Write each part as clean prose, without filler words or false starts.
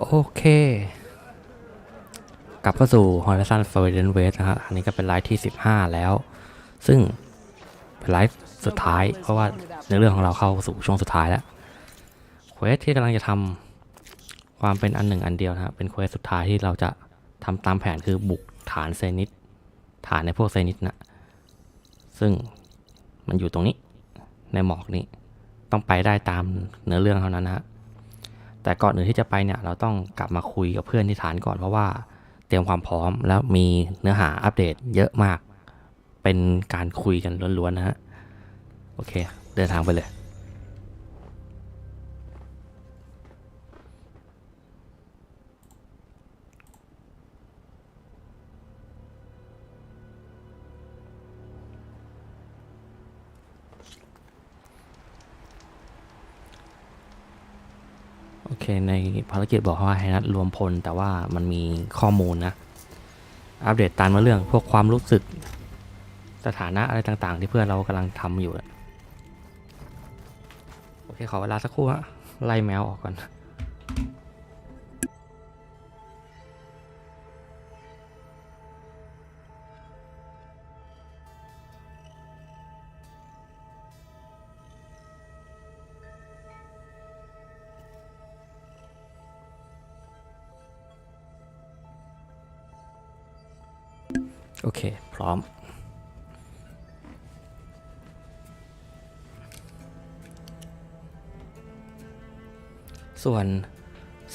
โอเคกลับเข้าสู่ Horizon Forbidden West นะฮะอันนี้ก็เป็นไลฟ์ที่15แล้วซึ่งเป็นไลฟ์สุดท้ายเพราะว่าในเรื่องของเราเข้าสู่ช่วงสุดท้ายแล้วเควสที่กำลังจะทำความเป็นอันหนึ่งอันเดียวนะฮะเป็นเควสสุดท้ายที่เราจะทำตามแผนคือบุกฐานเซนิตฐานในพวกเซนิตนะซึ่งมันอยู่ตรงนี้ในหมอกนี้ต้องไปได้ตามเนื้อเรื่องเท่านั้นนะฮะแต่ก่อนอื่นที่จะไปเนี่ยเราต้องกลับมาคุยกับเพื่อนที่ฐานก่อนเพราะว่าเตรียมความพร้อมแล้วมีเนื้อหาอัปเดตเยอะมากเป็นการคุยกันล้วนๆนะฮะโอเคเดินทางไปเลยโอเคในภารกิจบอกว่าให้นัดรวมพลแต่ว่ามันมีข้อมูลนะอัปเดตตามมาเรื่องพวกความรู้สึกสถานะอะไรต่างๆที่เพื่อนเรากำลังทำอยู่โอเคขอเวลาสักครู่ฮะไล่แมวออกก่อนโอเคพร้อมส่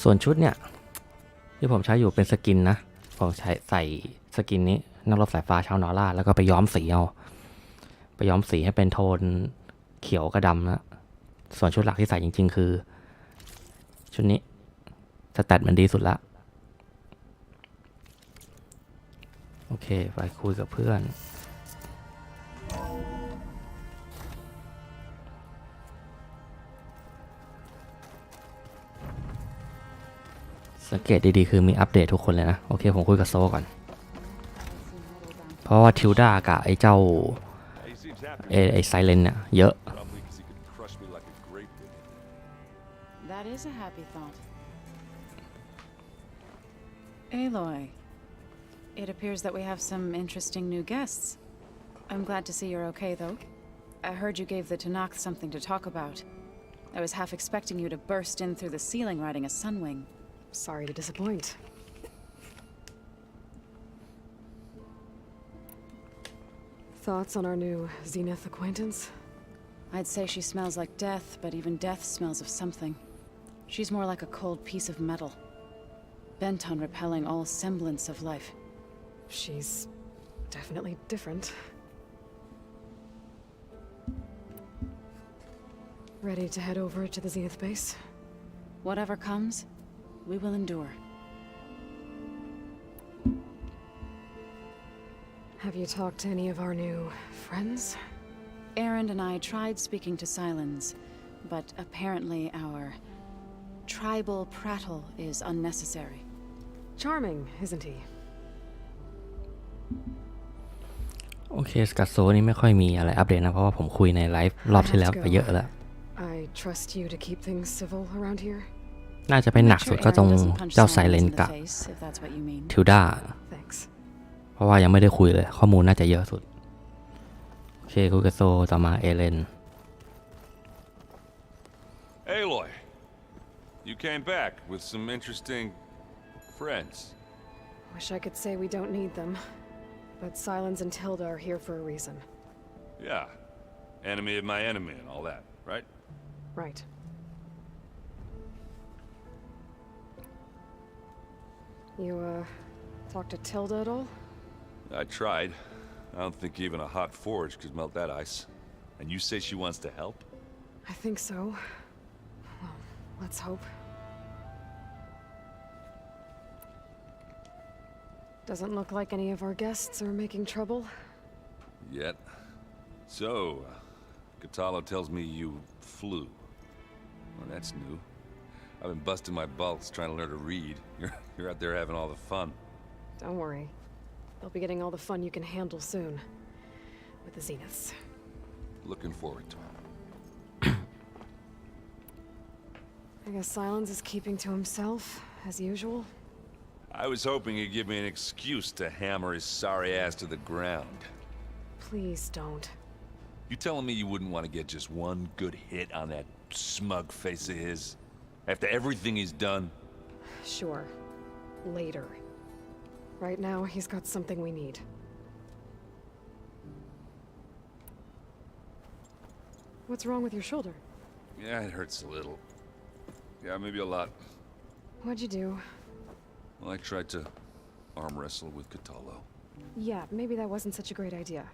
วนชุดเนี่ยที่ผมใช้อยู่เป็นสกินนะผมใส่สกินนี้นักรบสายฟ้าชาวนอร่าแล้วก็ไปย้อมสีให้เป็นโทนเขียวกับดำนะส่วนชุดหลักที่ใส่จริงๆคือชุดนี้สแตทมันดีสุดละโอเคไปคุยกับเพื่อนสังเกตดีๆคือมีอัปเดตทุกคนเลยนะโอเคผมคุยกับโซก่อนเพราะว่าทิวดากับไอ้เจ้าไอ้ไซเลนเนี่ยเยอะ That is a happy thought. Aloy, it appears that we have some interesting new guests. I'm glad to see you're okay, though. I heard you gave the Tanakh something to talk about. I was half expecting you to burst in through the ceiling riding a sunwing. Sorry to disappoint. Thoughts on our new Zenith acquaintance? I'd say she smells like death, but even death smells of something. She's more like a cold piece of metal, bent on repelling all semblance of life. She's definitely different. Ready to head over to the Zenith base? Whatever comes, we will endure. Have you talked to any of our new friends? Aaron and I tried speaking to Silence, but apparently our tribal prattle is unnecessary. Charming, isn't he? โอเคกับโซนี่ไม่ค่อยมีอะไรอัปเดตนะเพราะว่าผมคุยในไลฟ์รอบที่แล้วไปเยอะแล้ว I trust you to keep things civil around here. น่าจะเป็นหนักสุดก็ตรงเจ้าไซเลนกับทิวดาเพราะว่ายังไม่ได้คุยเลยข้อมูลน่าจะเยอะสุดโอเคคุยกับโซต่อมาเอเลน Aloy, you came back with some interesting friends. Wish I could say we don't need them, but Silence and Tilda are here for a reason. Yeah, enemy of my enemy and all that, right? Right. You, talked to Tilda at all? I tried. I don't think even a hot forge could melt that ice. And you say she wants to help? I think so. Well, let's hope. Doesn't look like any of our guests are making trouble. Yet. So, Katalo tells me you flew. Well, that's new. I've been busting my balls trying to learn to read. You're out there having all the fun. Don't worry. You'll be getting all the fun you can handle soon. With the Zeniths. Looking forward to it. I guess Silence is keeping to himself. as usual. I was hoping he'd give me an excuse to hammer his sorry ass to the ground. Please don't. You telling me you wouldn't want to get just one good hit on that smug face of his? After everything he's done? Sure. Later. Right now, he's got something we need. What's wrong with your shoulder? Yeah, it hurts a little. Yeah, maybe a lot. What'd you do? Well, I tried to arm wrestle with Catallo. Yeah, maybe that wasn't such a great idea.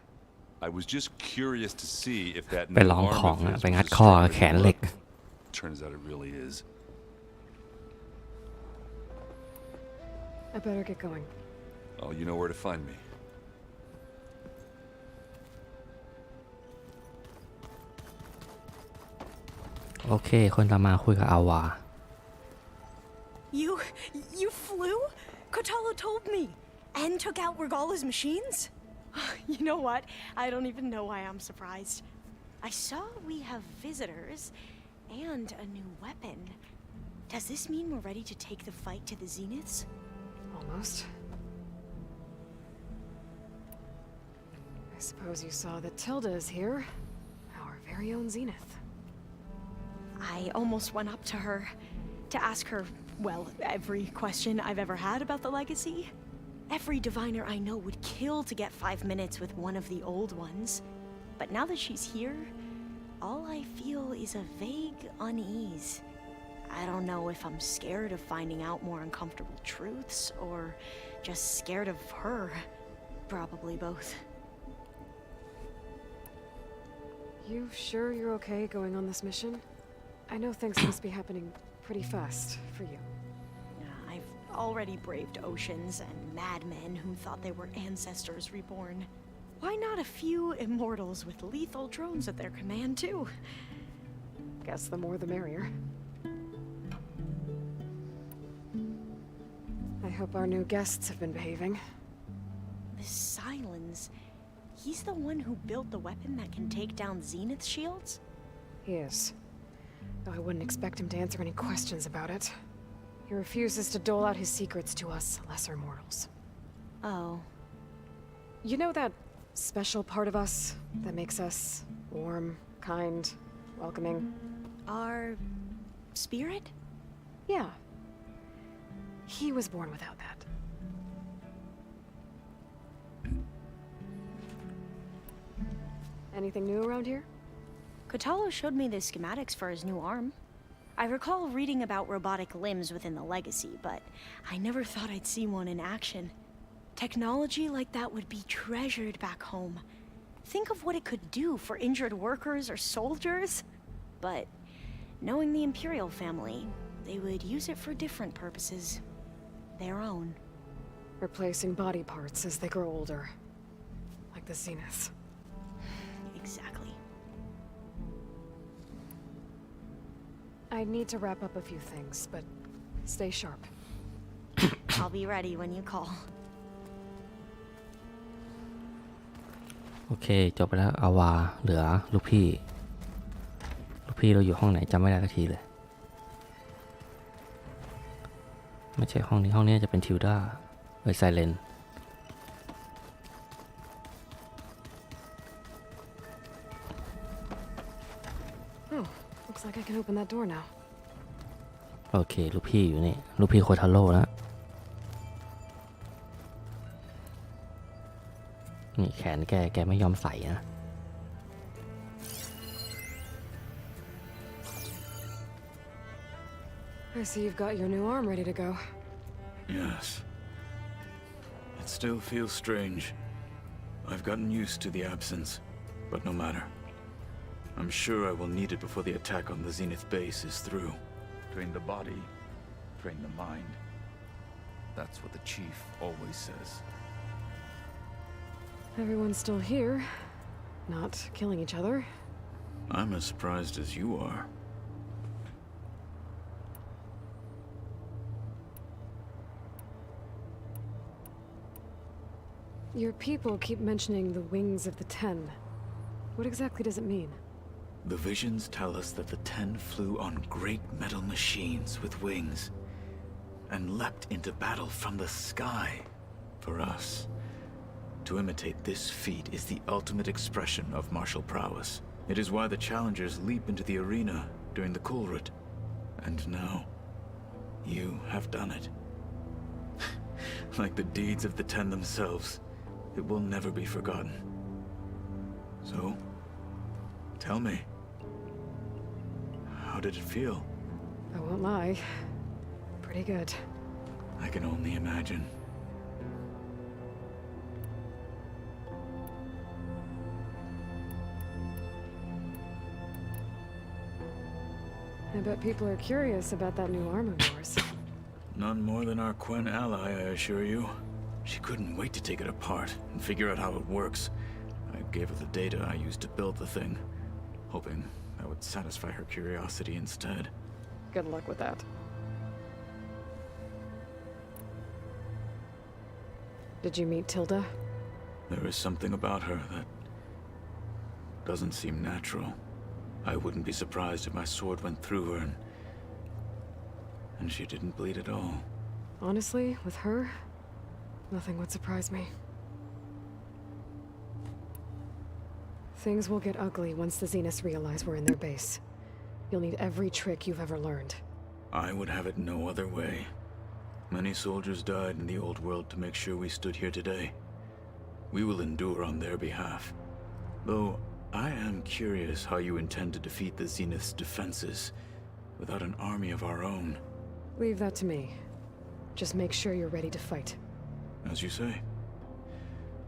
I was just curious to see if that ไป new ลอง arm ของ of อะ his ไปงัด was as ข้อ strong as แข it นเหล็ก looked. Turns out it really is. I better get going. Oh, you know where to find me. โอเค คนต่อมาคุยกับอาวา You flew? Catallo told me. And took out Regala's machines? You know what? I don't even know why I'm surprised. I saw we have visitors and a new weapon. Does this mean we're ready to take the fight to the Zeniths? Almost. I suppose you saw that Tilda is here. Our very own Zenith. I almost went up to her to ask her, well, every question I've ever had about the legacy. Every diviner I know would kill to get 5 minutes with one of the old ones. But now that she's here, all I feel is a vague unease. I don't know if I'm scared of finding out more uncomfortable truths or just scared of her. Probably both. You sure you're okay going on this mission? I know things must be happening pretty fast for you. I've already braved oceans and madmen who thought they were ancestors reborn. Why not a few immortals with lethal drones at their command, too? Guess the more the merrier. I hope our new guests have been behaving. This Silence, he's the one who built the weapon that can take down Zenith shields? He is. Though I wouldn't expect him to answer any questions about it. He refuses to dole out his secrets to us lesser mortals. Oh. You know that special part of us that makes us warm, kind, welcoming? Our spirit? Yeah. He was born without that. Anything new around here? Catallo showed me the schematics for his new arm. I recall reading about robotic limbs within the Legacy, but I never thought I'd see one in action. Technology like that would be treasured back home. Think of what it could do for injured workers or soldiers. But knowing the Imperial family, they would use it for different purposes. Their own. Replacing body parts as they grow older. Like the Zeniths. Exactly. I need to wrap up a few things, but stay sharp. I'll be ready when you call. โอเคจบไปแล้วอาวาเหลือลูกพี่เราอยู่ห้องไหนจำไม่ได้สักทีเลยไม่ใช่ห้องนี้จะเป็นทิวด้าไซเลน Oh, looks like I can open that door now. โอเคลูกพี่อยู่นี่ลูกพี่โคทาโร่แล้วนี่แขนแกไม่ยอมใส่นะ I see you've got your new arm ready to go. Yes. It still feels strange. I've gotten used to the absence, but no matter. I'm sure I will need it before the attack on the Zenith base is through. Train the body, train the mind. That's what the chief always says. Everyone's still here, not killing each other. I'm as surprised as you are. Your people keep mentioning the wings of the Ten. What exactly does it mean? The visions tell us that the Ten flew on great metal machines with wings. and leapt into battle from the sky. For us, to imitate this feat is the ultimate expression of martial prowess. It is why the challengers leap into the arena during the Kulrut. And now, you have done it. Like the deeds of the Ten themselves, it will never be forgotten. So, tell me, how did it feel? I won't lie. Pretty good. I can only imagine. I bet people are curious about that new arm of yours. None more than our Quen ally, I assure you. She couldn't wait to take it apart and figure out how it works. I gave her the data I used to build the thing, hoping that would satisfy her curiosity instead. Good luck with that. Did you meet Tilda? There is something about her that doesn't seem natural. I wouldn't be surprised if my sword went through her and she didn't bleed at all. Honestly, with her, nothing would surprise me. Things will get ugly once the Zeniths realize we're in their base. You'll need every trick you've ever learned. I would have it no other way. Many soldiers died in the old world to make sure we stood here today. We will endure on their behalf. Though, I am curious how you intend to defeat the Zenith's defenses without an army of our own. Leave that to me. Just make sure you're ready to fight. As you say.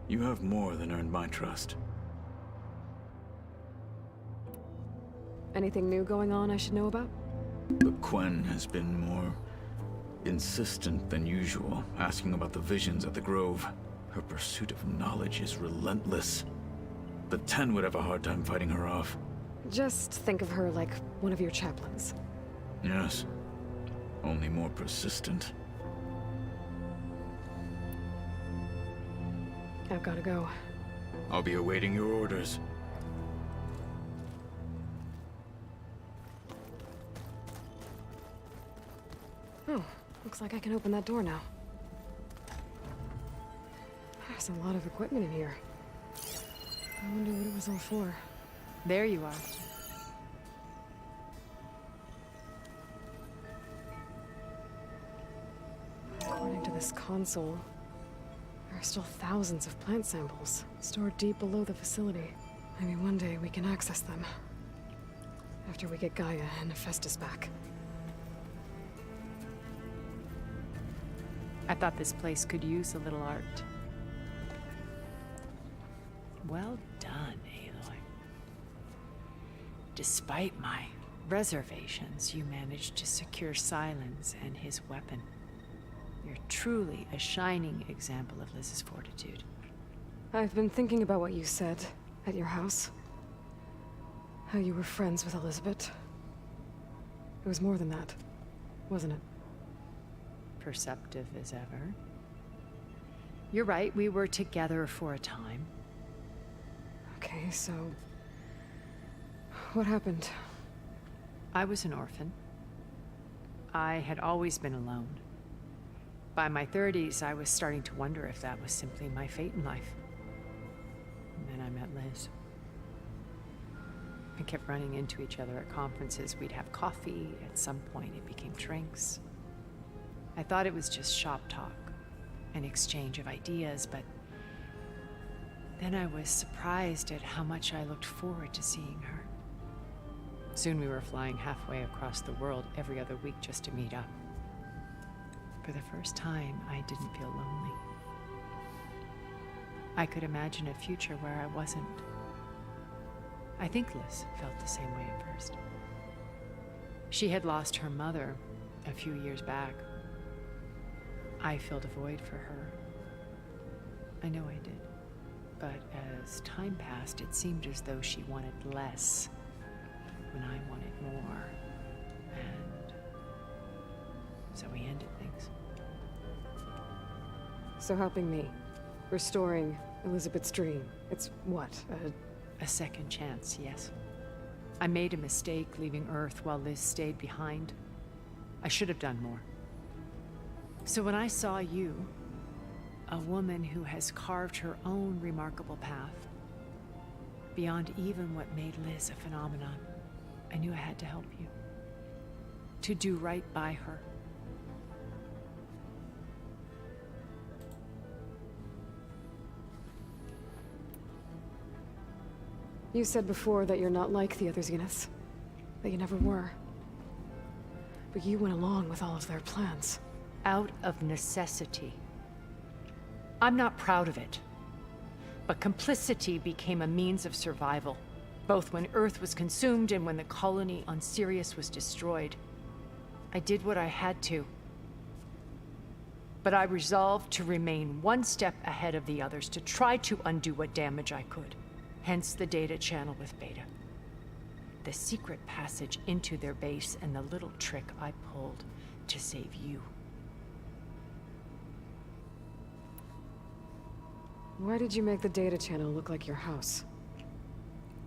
You have more than earned my trust. Anything new going on I should know about? The Quen has been more insistent than usual, asking about the visions at the Grove. Her pursuit of knowledge is relentless. The Ten would have a hard time fighting her off. Just think of her like one of your chaplains. Yes. Only more persistent. I've gotta go. I'll be awaiting your orders. Oh, looks like I can open that door now. There's a lot of equipment in here. I wonder what it was all for. There you are. According to this console, there are still thousands of plant samples stored deep below the facility. Maybe one day we can access them. After we get Gaia and Hephaestus back. I thought this place could use a little art. Well done, Aloy. Despite my reservations, you managed to secure Silence and his weapon. You're truly a shining example of Liz's fortitude. I've been thinking about what you said at your house. How you were friends with Elizabeth. It was more than that, wasn't it? Perceptive as ever. You're right, we were together for a time. Okay, so... what happened? I was an orphan. I had always been alone. By my 30s, I was starting to wonder if that was simply my fate in life. And then I met Liz. We kept running into each other at conferences. We'd have coffee. At some point, it became drinks. I thought it was just shop talk, an exchange of ideas, but then I was surprised at how much I looked forward to seeing her. Soon we were flying halfway across the world every other week just to meet up. For the first time, I didn't feel lonely. I could imagine a future where I wasn't. I think Liz felt the same way at first. She had lost her mother a few years back. I filled a void for her. I know I did. But as time passed, it seemed as though she wanted less when I wanted more. And so we ended things. So helping me. Restoring Elizabeth's dream. It's what? A second chance, yes. I made a mistake leaving Earth while Liz stayed behind. I should have done more. So when I saw you, a woman who has carved her own remarkable path, beyond even what made Liz a phenomenon, I knew I had to help you. To do right by her. You said before that you're not like the other Zeniths. That you never were. But you went along with all of their plans. Out of necessity. I'm not proud of it. But complicity became a means of survival, both when Earth was consumed and when the colony on Sirius was destroyed. I did what I had to. But I resolved to remain one step ahead of the others, to try to undo what damage I could. Hence the data channel with Beta. The secret passage into their base and the little trick I pulled to save you. Why did you make the data channel look like your house?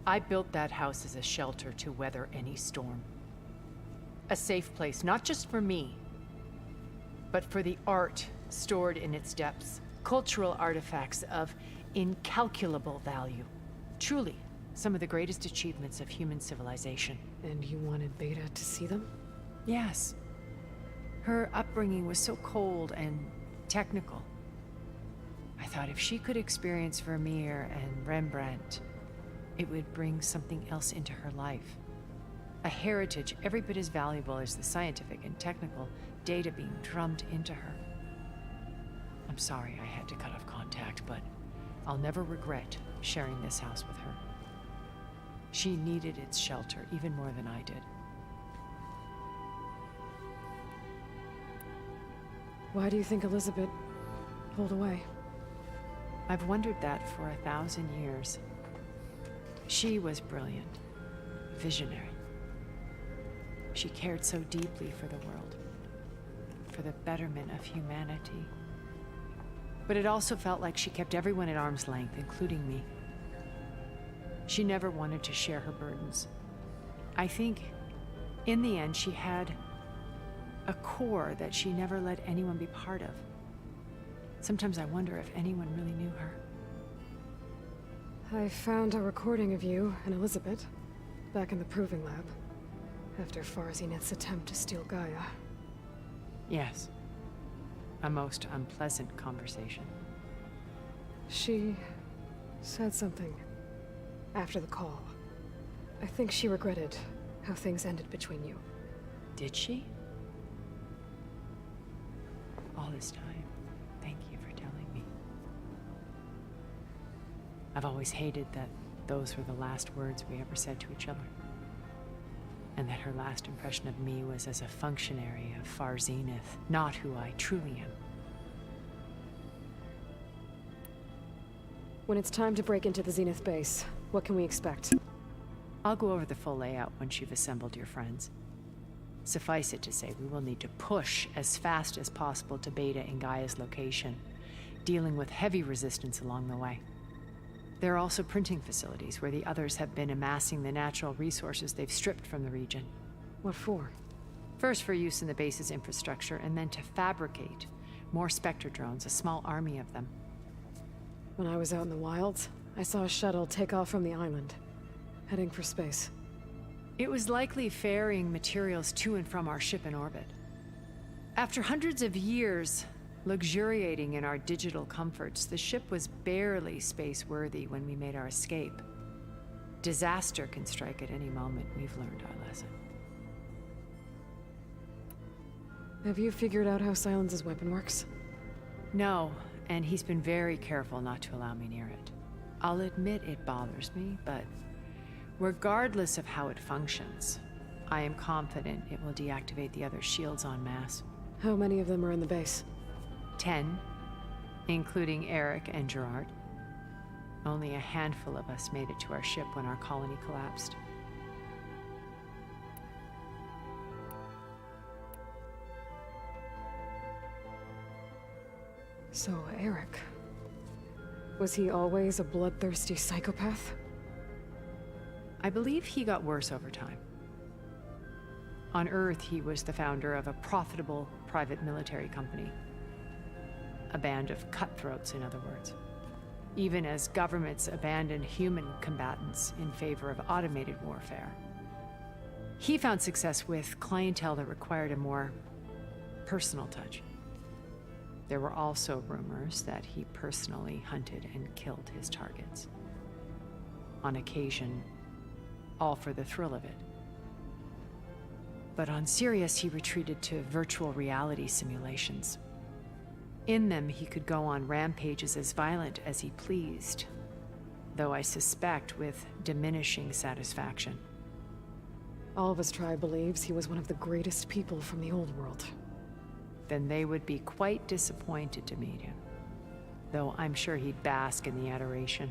I built that house as a shelter to weather any storm. A safe place, not just for me, but for the art stored in its depths. Cultural artifacts of incalculable value. Truly, some of the greatest achievements of human civilization. And you wanted Beta to see them? Yes. Her upbringing was so cold and technical. I thought if she could experience Vermeer and Rembrandt, it would bring something else into her life. A heritage every bit as valuable as the scientific and technical data being drummed into her. I'm sorry I had to cut off contact, but I'll never regret sharing this house with her. She needed its shelter even more than I did. Why do you think Elizabeth pulled away? I've wondered that for 1,000 years. She was brilliant, visionary. She cared so deeply for the world, for the betterment of humanity. But it also felt like she kept everyone at arm's length, including me. She never wanted to share her burdens. I think, in the end, she had a core that she never let anyone be part of. Sometimes I wonder if anyone really knew her. I found a recording of you and Elizabeth back in the Proving Lab after Far Zenith's attempt to steal Gaia. Yes. A most unpleasant conversation. She said something after the call. I think she regretted how things ended between you. Did she? All this time, thank you for telling me. I've always hated that those were the last words we ever said to each other. And that her last impression of me was as a functionary of Far Zenith, not who I truly am. When it's time to break into the Zenith base, what can we expect? I'll go over the full layout once you've assembled your friends. Suffice it to say, we will need to push as fast as possible to Beta and Gaia's location, dealing with heavy resistance along the way. There are also printing facilities where the others have been amassing the natural resources they've stripped from the region. What for? First for use in the base's infrastructure, and then to fabricate more Spectre drones, a small army of them. When I was out in the wilds, I saw a shuttle take off from the island, heading for space. It was likely ferrying materials to and from our ship in orbit. After hundreds of years luxuriating in our digital comforts, the ship was barely space-worthy when we made our escape. Disaster can strike at any moment. We've learned our lesson. Have you figured out how Silence's weapon works? No, and he's been very careful not to allow me near it. I'll admit it bothers me, but regardless of how it functions, I am confident it will deactivate the other shields en masse. How many of them are in the base? 10, including Eric and Gerard. Only a handful of us made it to our ship when our colony collapsed. So, Eric. Was he always a bloodthirsty psychopath? I believe he got worse over time. On Earth, he was the founder of a profitable private military company, a band of cutthroats, in other words. Even as governments abandoned human combatants in favor of automated warfare. He found success with clientele that required a more personal touch. There were also rumors that he personally hunted and killed his targets. On occasion, all for the thrill of it. But on Sirius, he retreated to virtual reality simulations. In them, he could go on rampages as violent as he pleased, though I suspect with diminishing satisfaction. All of his tribe believes he was one of the greatest people from the old world. Then they would be quite disappointed to meet him, though I'm sure he'd bask in the adoration.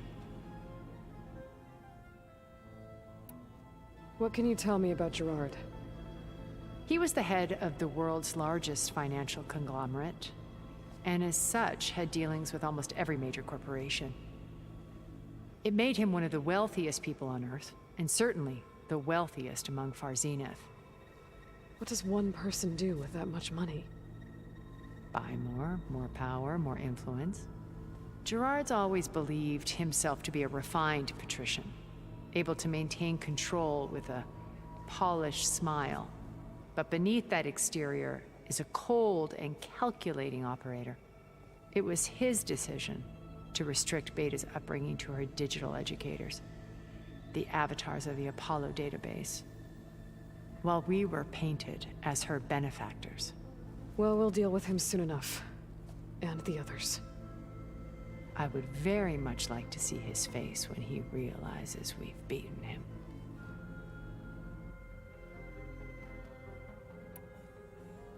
What can you tell me about Gerard? He was the head of the world's largest financial conglomerate, and as such had dealings with almost every major corporation. It made him one of the wealthiest people on Earth, and certainly the wealthiest among Far Zenith. What does one person do with that much money? Buy more power, more influence. Gerard's always believed himself to be a refined patrician, able to maintain control with a polished smile. But beneath that exterior is a cold and calculating operator. It was his decision to restrict Beta's upbringing to her digital educators, the avatars of the Apollo database, while we were painted as her benefactors. Well, we'll deal with him soon enough. And the others. I would very much like to see his face when he realizes we've beaten him.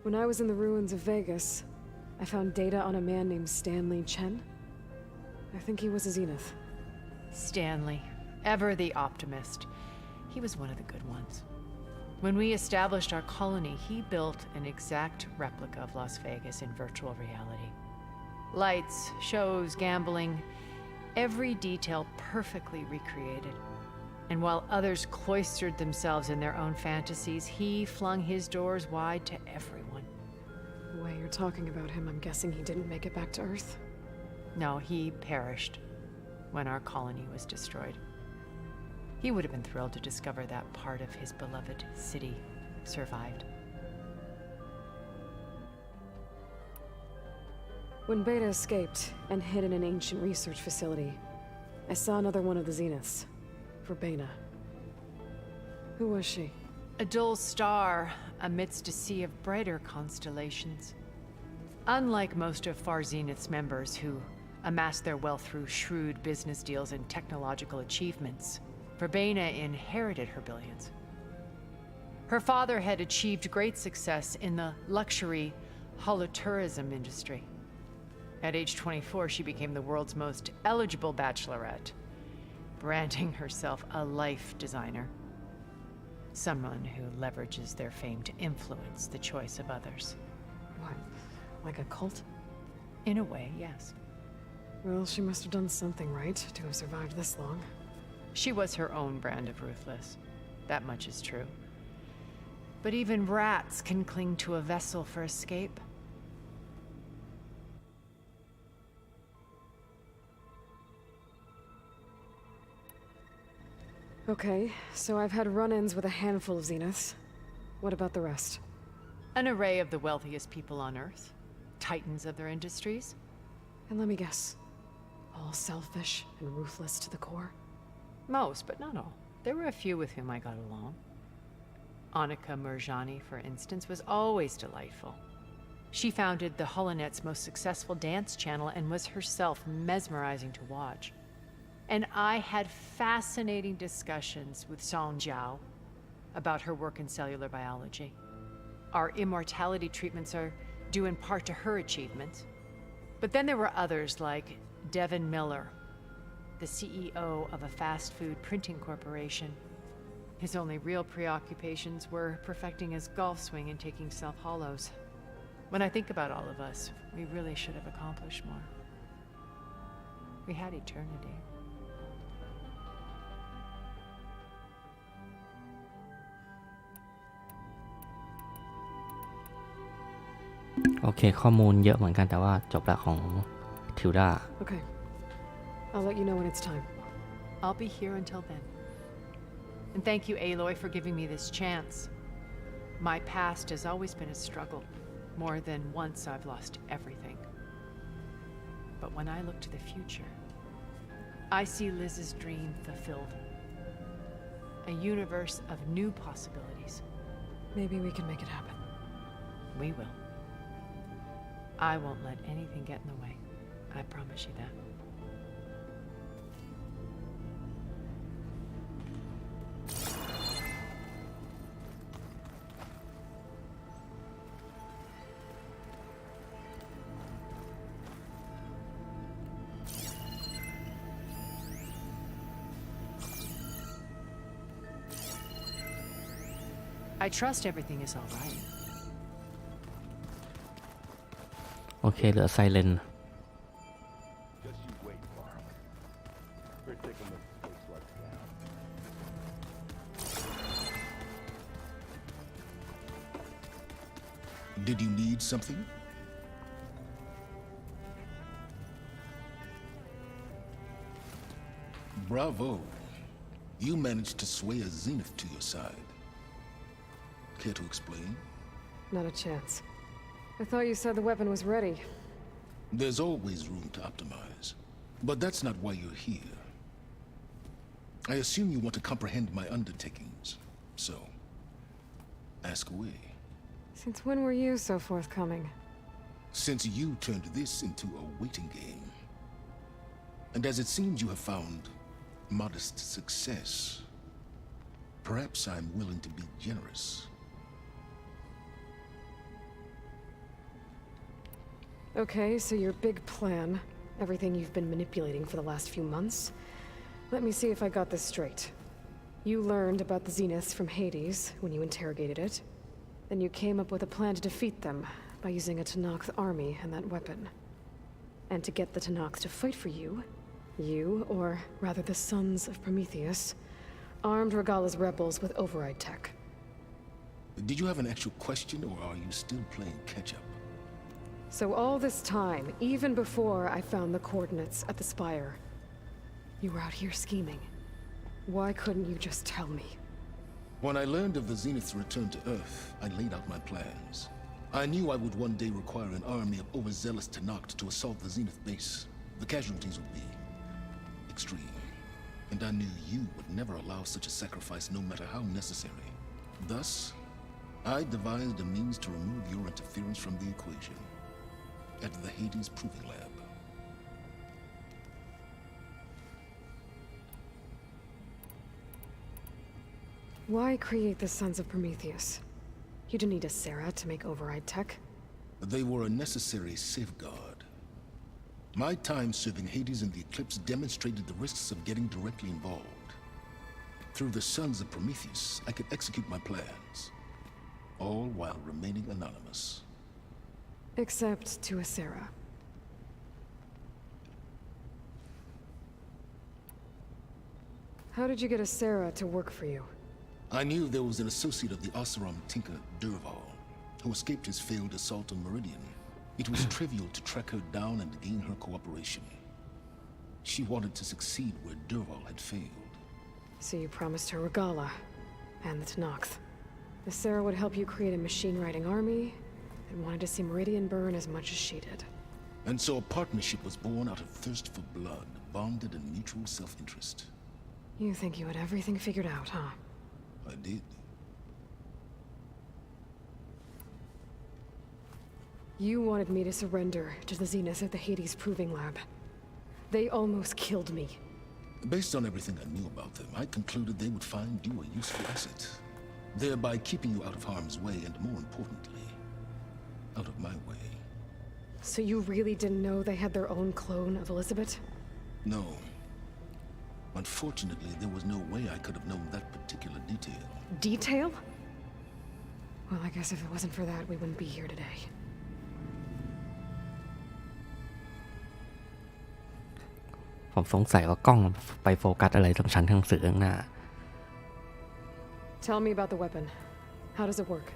When I was in the ruins of Vegas, I found data on a man named Stanley Chen. I think he was a Zenith. Stanley, ever the optimist. He was one of the good ones. When we established our colony, he built an exact replica of Las Vegas in virtual reality. Lights, shows, gambling, every detail perfectly recreated. And while others cloistered themselves in their own fantasies, he flung his doors wide to everyone. The way you're talking about him, I'm guessing he didn't make it back to Earth? No, he perished when our colony was destroyed. He would have been thrilled to discover that part of his beloved city survived. When Beta escaped and hid in an ancient research facility, I saw another one of the Zeniths. Verbena. Who was she? A dull star amidst a sea of brighter constellations. Unlike most of Far Zenith's members who amassed their wealth through shrewd business deals and technological achievements, Verbena inherited her billions. Her father had achieved great success in the luxury holotourism industry. At age 24, she became the world's most eligible bachelorette, branding herself a life designer. Someone who leverages their fame to influence the choice of others. What? Like a cult? In a way, yes. Well, she must have done something right to have survived this long. She was her own brand of ruthless. That much is true. But even rats can cling to a vessel for escape. Okay, so I've had run-ins with a handful of Zeniths. What about the rest? An array of the wealthiest people on Earth. Titans of their industries. And let me guess. All selfish and ruthless to the core? Most, but not all. There were a few with whom I got along. Annika Murjani, for instance, was always delightful. She founded the HoloNet's most successful dance channel and was herself mesmerizing to watch. And I had fascinating discussions with Song Jiao about her work in cellular biology. Our immortality treatments are due in part to her achievements. But then there were others like Devin Miller, the CEO of a fast food printing corporation. His only real preoccupations were perfecting his golf swing and taking self-hollows. When I think about all of us, we really should have accomplished more. We had eternity. โอเคข้อมูลเยอะเหมือนกันแต่ว่าจบละของทิวดา Okay. I'll let you know when it's time. I'll be here until then. And thank you, Aloy, for giving me this chance. My past has always been a struggle. More than once I've lost everything. But when I look to the future, I see Liz's dream fulfilled. A universe of new possibilities. Maybe we can make it happen. We will. I won't let anything get in the way. I promise you that. I trust everything is all right. โอเคเหลือไซเลน Just you wait, Farm. We're taking this place right down. Did you need something? Bravo. You managed to sway a Zenith to your side. Care to explain? Not a chance. I thought you said the weapon was ready. There's always room to optimize. But that's not why you're here. I assume you want to comprehend my undertakings. So, ask away. Since when were you so forthcoming? Since you turned this into a waiting game. And as it seems you have found modest success, perhaps I'm willing to be generous. Okay, so your big plan, everything you've been manipulating for the last few months. Let me see if I got this straight. You learned about the Zeniths from Hades when you interrogated it. Then you came up with a plan to defeat them by using a Tenakth army and that weapon. And to get the Tenakth to fight for you, or rather the Sons of Prometheus, armed Regala's rebels with override tech. Did you have an actual question, or are you still playing catch-up? So all this time, even before I found the coordinates at the Spire, you were out here scheming. Why couldn't you just tell me? When I learned of the Zenith's return to Earth, I laid out my plans. I knew I would one day require an army of overzealous Tenakth to assault the Zenith base. The casualties would be extreme. And I knew you would never allow such a sacrifice no matter how necessary. Thus, I devised a means to remove your interference from the equation. At the Hades Proving Lab. Why create the Sons of Prometheus? You didn't need a Sarah to make override tech. They were a necessary safeguard. My time serving Hades in the Eclipse demonstrated the risks of getting directly involved. Through the Sons of Prometheus, I could execute my plans, all while remaining anonymous. Except to a Sarah. How did you get a Sarah to work for you? I knew there was an associate of the Oseram tinker, Durval, who escaped his failed assault on Meridian. It was trivial to track her down and gain her cooperation. She wanted to succeed where Durval had failed. So you promised her Regala and the Tenakth. The Sarah would help you create a machine-riding army and wanted to see Meridian burn as much as she did. And so a partnership was born out of thirst for blood, bonded in mutual self-interest. You think you had everything figured out, huh? I did. You wanted me to surrender to the Zenith at the Hades Proving Lab. They almost killed me. Based on everything I knew about them, I concluded they would find you a useful asset, thereby keeping you out of harm's way and, more importantly, out of my way. So you really didn't know they had their own clone of Elizabeth? No. Unfortunately, there was no way I could have known that particular detail. Detail? Well, I guess if it wasn't for that, we wouldn't be here today. ผมสงสัยว่ากล้องไปโฟกัสอะไรตรงชั้นหนังสือข้างหน้า Tell me about the weapon. How does it work?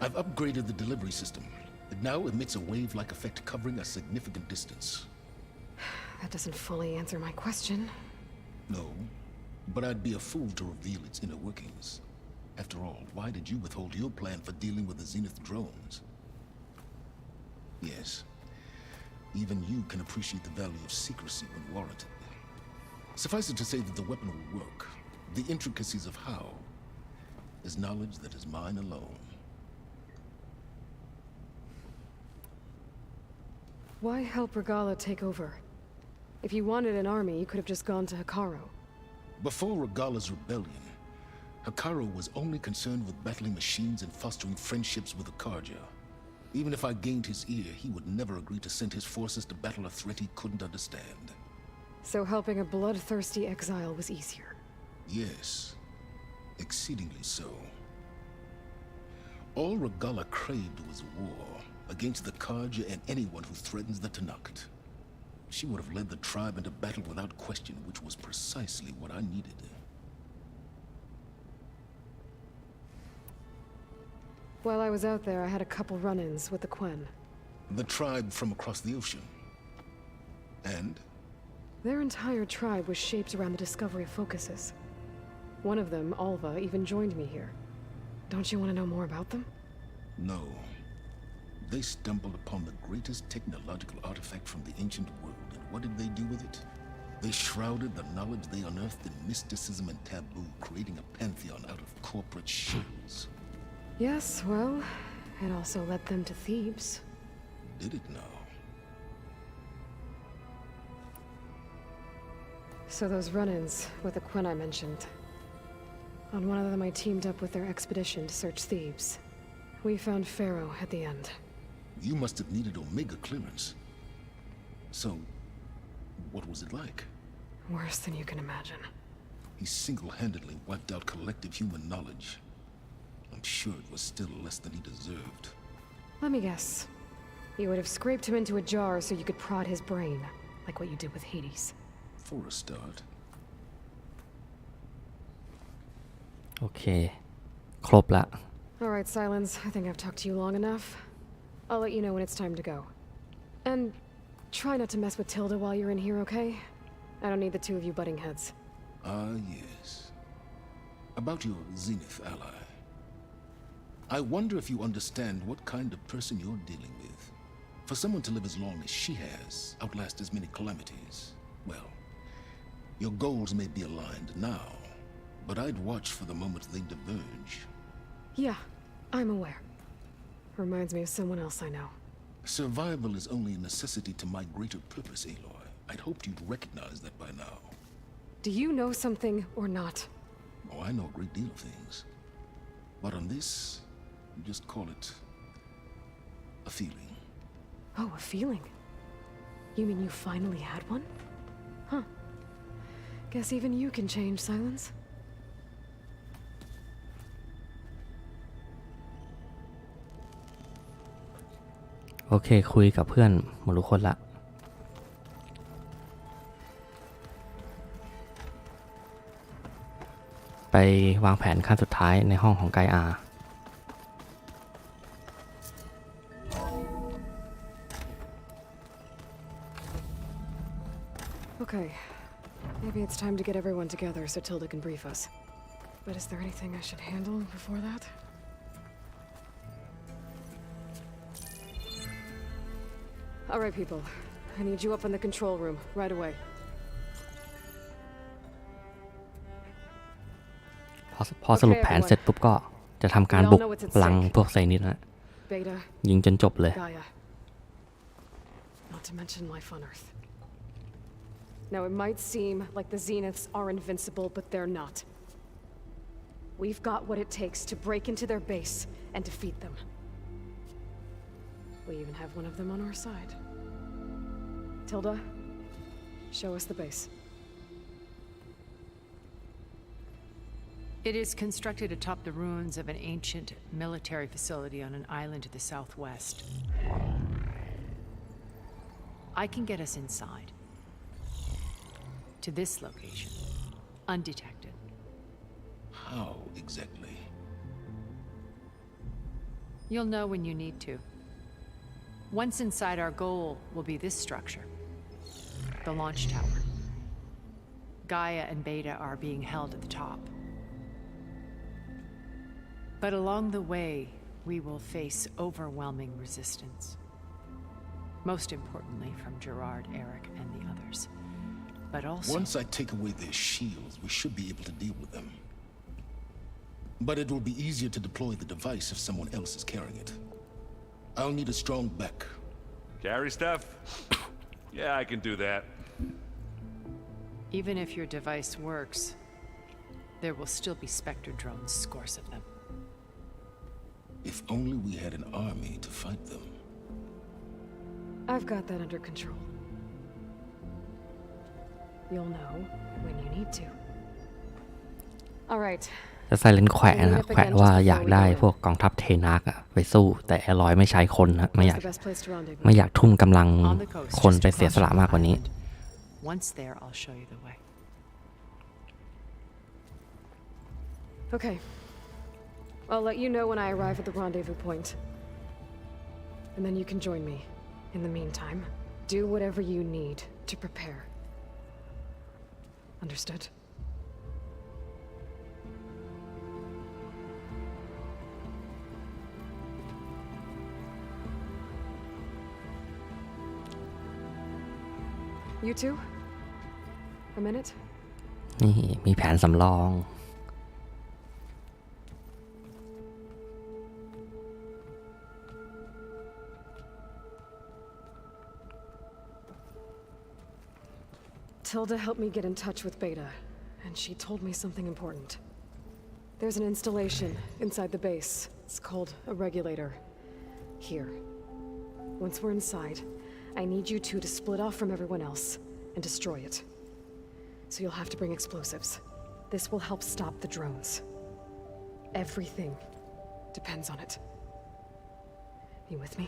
I've upgraded the delivery system. It now emits a wave-like effect covering a significant distance. That doesn't fully answer my question. No, but I'd be a fool to reveal its inner workings. After all, why did you withhold your plan for dealing with the Zenith drones? Yes, even you can appreciate the value of secrecy when warranted. Suffice it to say that the weapon will work. The intricacies of how is knowledge that is mine alone. Why help Regala take over? If you wanted an army, you could have just gone to Hikaru. Before Regala's rebellion, Hikaru was only concerned with battling machines and fostering friendships with the Karja. Even if I gained his ear, he would never agree to send his forces to battle a threat he couldn't understand. So helping a bloodthirsty exile was easier? Yes, exceedingly so. All Regala craved was war against the Karja and anyone who threatens the Tanakh. She would have led the tribe into battle without question, which was precisely what I needed. While I was out there, I had a couple run-ins with the Quen. The tribe from across the ocean. And? Their entire tribe was shaped around the discovery of focuses. One of them, Alva, even joined me here. Don't you want to know more about them? No. They stumbled upon the greatest technological artifact from the ancient world, and what did they do with it? They shrouded the knowledge they unearthed in mysticism and taboo, creating a pantheon out of corporate shells. Yes, well, it also led them to Thebes. Did it now? So those run-ins with the Quen I mentioned. On one of them I teamed up with their expedition to search Thebes. We found Pharaoh at the end. You must have needed Omega clearance. So, what was it like? Worse than you can imagine. He single-handedly wiped out collective human knowledge. I'm sure it was still less than he deserved. Let me guess. You would have scraped him into a jar so you could prod his brain, like what you did with Hades. For a start. โอเค ครบละ Alright, Silence. I think I've talked to you long enough. I'll let you know when it's time to go. And try not to mess with Tilda while you're in here, okay? I don't need the two of you butting heads. Ah, yes. About your Zenith ally. I wonder if you understand what kind of person you're dealing with. For someone to live as long as she has, outlast as many calamities, well, your goals may be aligned now, but I'd watch for the moment they diverge. Yeah, I'm aware. Reminds me of someone else I know. Survival is only a necessity to my greater purpose, Aloy. I'd hoped you'd recognize that by now. Do you know something or not? Oh, I know a great deal of things. But on this, just call it a feeling. Oh, a feeling? You mean you finally had one? Huh. Guess even you can change, Silence. โอเคคุยกับเพื่อนหมดทุกคนละไปวางแผนขั้นสุดท้ายในห้องของไกอา Okay. Maybe it's time to get everyone together so Tilda can brief us. But is there anything I should handle before that? Alright, people. I need you up in the control room, right away. พอสรุปแผนเสร็จปุ๊บก็จะทำการบุกพลังพวกไซนิดนะ Beta, ยิงจนจบเลย Gaia. Not to mention life on Earth. Now, it might seem like the Zeniths are invincible, but they're not. We've got what it takes to break into their base and defeat them. We even have one of them on our side. Tilda, show us the base. It is constructed atop the ruins of an ancient military facility on an island to the southwest. I can get us inside. To this location, undetected. How exactly? You'll know when you need to. Once inside, our goal will be this structure, the launch tower. Gaia and Beta are being held at the top. But along the way, we will face overwhelming resistance. Most importantly from Gerard, Eric, and the others. But also... Once I take away their shields, we should be able to deal with them. But it will be easier to deploy the device if someone else is carrying it. I'll need a strong back. Carry stuff? Yeah, I can do that. Even if your device works, there will still be Spectre drones, scores of them. If only we had an army to fight them. I've got that under control. You'll know when you need to. All right. จะไซเลนแขวะนะแขวะว่าอยากได้พวกกองทัพเทนักอะไปสู้แต่แอลอยไม่ใช้คนนะไม่อยากทุ่มกำลังคนไปเสียสละมากกว่านี้ Once there, I'll show you the way. Okay. I'll let you know when I arrive at the rendezvous point. And then you can join me. In the meantime, do whatever you need to prepare. Understood? You two? A minute? นี่มีแผนสำรอง Tilda helped me get in touch with Beta, and she told me something important. There's an installation inside the base. It's called a regulator. Here. Once we're inside, I need you two to split off from everyone else and destroy it. So you'll have to bring explosives. This will help stop the drones. Everything depends on it. You with me?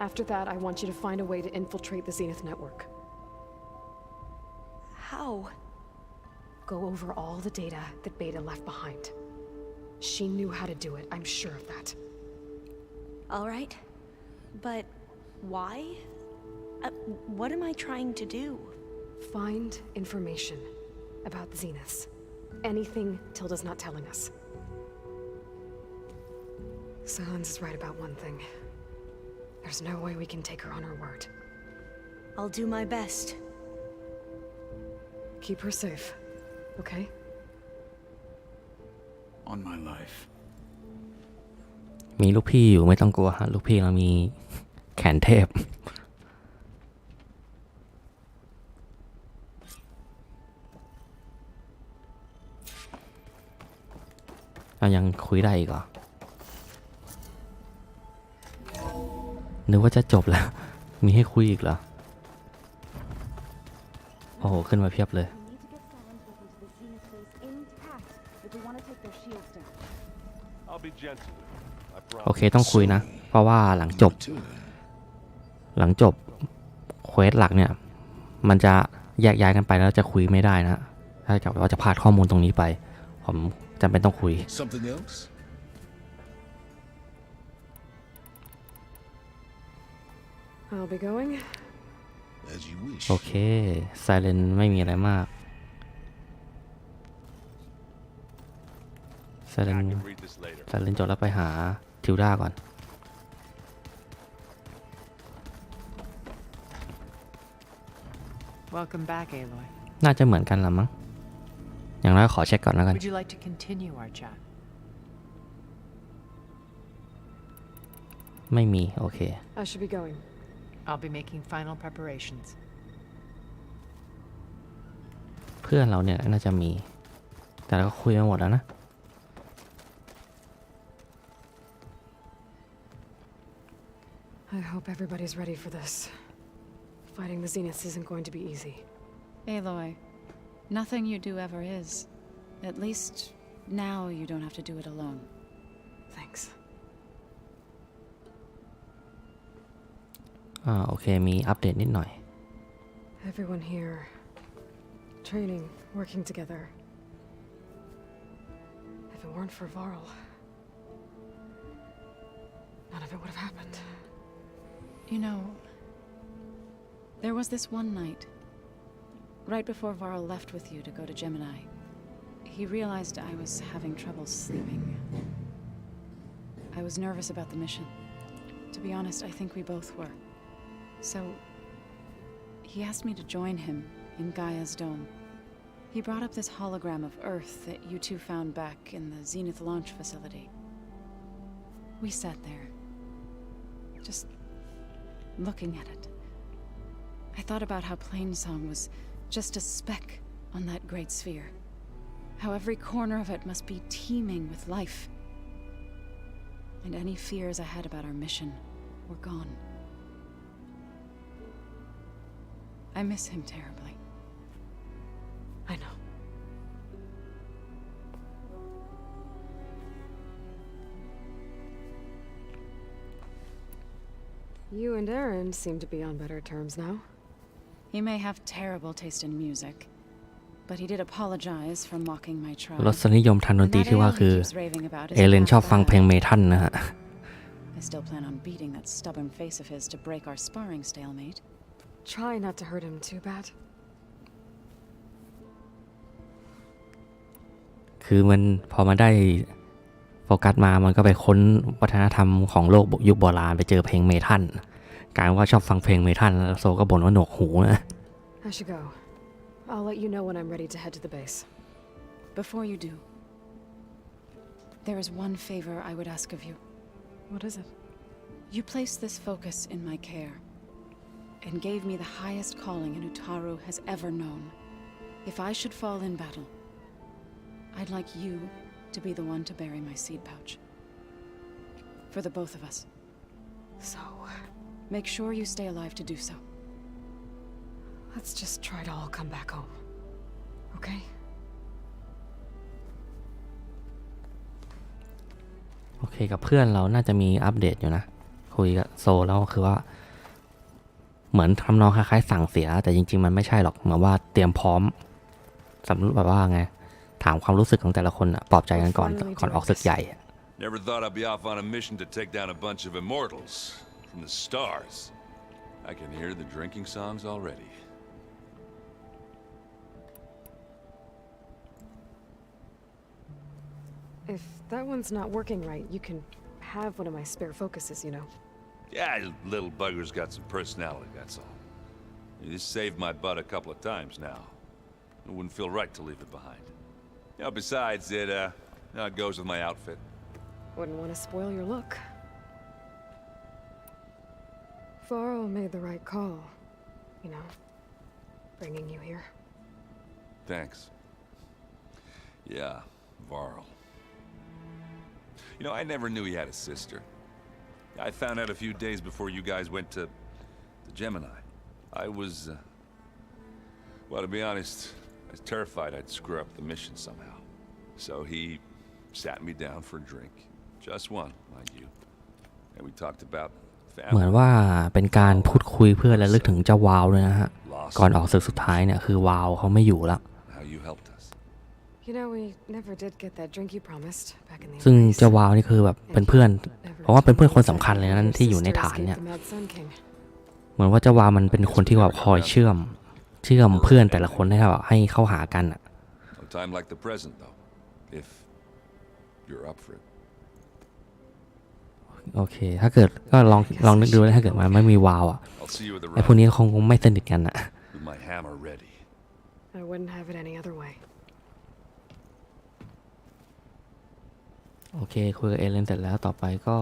After that, I want you to find a way to infiltrate the Zenith network. How? Go over all the data that Beta left behind. She knew how to do it, I'm sure of that. All right. But why? What am I trying to do? Find information about the Zeniths. Anything Tilda's not telling us. Silence is right about one thing. There's no way we can take her on her word. I'll do my best. Keep her safe, okay? On my life. มีลูกพี่อยู่ไม่ต้องกลัวฮะลูกพี่เรามีแขนเทพเรายังคุยได้อีกเหรอนึกว่าจะจบแล้วมีให้คุยอีกเหรอโอ้โหขึ้นมาเพียบเลย โอเคต้องคุยนะเพราะว่าหลังจบเควสหลักเนี่ยมันจะแยกย้ายกันไปแล้วจะคุยไม่ได้นะถ้าเราจะพลาดข้อมูลตรงนี้ไปผมจำเป็นต้องคุย Something else? I'll be going. As you wish. โอเคไซเลนไม่มีอะไรมากไซเลนจบแล้วไปหาทิวด้าก่อน Welcome back, Aloy. น่าจะเหมือนกันละมั้งอย่างน้อยขอเช็คก่อนแล้วกัน Would you like to continue our chat? ไม่มีโอเค I should be going. I'll be making final preparations. เพื่อนเราเนี่ยน่าจะมีแต่เราก็คุยมาหมดแล้วนะ I hope everybody's ready for this. Fighting the Zeniths isn't going to be easy. Aloy, nothing you do ever is. At least now you don't have to do it alone. Thanks. โอเคมีอัปเดตนิดหน่อย Everyone here, training, working together. If it weren't for Varl, none of it would have happened. You know, there was this one night, right before Varl left with you to go to Gemini. He realized I was having trouble sleeping. I was nervous about the mission. To be honest, I think we both were. So, he asked me to join him in Gaia's dome. He brought up this hologram of Earth that you two found back in the Zenith launch facility. We sat there, just looking at it. I thought about how Plainsong was just a speck on that great sphere. How every corner of it must be teeming with life. And any fears I had about our mission were gone. I miss him terribly. I know. You and Aaron seem to be on better terms now. He may have terrible taste in music, but he did apologize for mocking my tribe. รสนิยมทางดนตรีที่ว่าคือ เอเลนชอบฟังเพลงเมทัลนะฮะ I still plan on beating that stubborn face of his to break our sparring stalemate. Try not to hurt him too bad. คือมันพอมาได้โฟกัสมามันก็ไปค้นวัฒนธรรมของโลกยุคโบราณไปเจอเพลงเมทัลกลายว่าชอบฟังเพลงเมทัลแล้วโซก็บ่นว่าหนวกหูนะ I should go. I'll let you know when I'm ready to head to the base. Before you do, there is one favor I would ask of you. What is it? You placed this focus in my care and gave me the highest calling an Utaru has ever known. If I should fall in battle, I'd like you to be the one to bury my seed pouch. For the both of us. So, make sure you stay alive to do so. let's just try to all come back home. Okay? โอเคกับเพื่อนเราน่าจะมีอัปเดตอยู่นะคุยกับโซแล้วคือว่าเหมือนทำนองคล้ายๆสั่งเสียแต่จริงๆมันไม่ใช่หรอกเหมือนว่าเตรียมพร้อมสำหรับแบบว่าไงถามความรู้สึกของแต่ละคนปลอบใจกันก่อนออกศึกใหญ่ Never thought I'd be off on a mission to take down a bunch of immortals from the stars. I can hear the drinking songs already. If that one's not working right, you can have one of my spare focuses, you know. Yeah, little bugger's got some personality, that's all. This saved my butt a couple of times now. It wouldn't feel right to leave it behind. You know, besides, it goes with my outfit. Wouldn't want to spoil your look. Varl made the right call. You know, bringing you here. Thanks. Yeah, Varl. You know, I never knew he had a sister. I found out a few days before you guys went to Gemini. I was, well, to be honest, I was terrified I'd screw up the mission somehow. So he sat me down for a drink. Just one, mind you. And we talked about เหมือนว่าเป็นการพูดคุยเพื่อระลึกถึงเจ้าวาวเลยนะฮะก่อนออกศึกสุดท้ายเนี่ยคือวาวเขาไม่อยู่แล้ว You know, we never did get that drink you promised back in the ซึ่งเจ้าวาวนี่คือแบบเป็นเพื่อนเพราะว่าเป็นเพื่อนคนสำคัญเลยนั้นที่อยู่ในฐานเนี่ยเหมือนว่าเจ้าวาวมันเป็นคนที่แบบคอยเชื่อมเพื่อนแต่ละคนให้แบบให้เข้าหากันอ่ะ time like the present though if you're up for it โอเคถ้าเกิดก็ลองนึกดูแล้วถ้าเกิดมันไม่มีวาวอ่ะไอ้พวกนี้คงไม่สนิทกันอ่ะ I wouldn't have it any other way. โอเคคุยกับเอเลนเสร็จแล้วต่อไปก็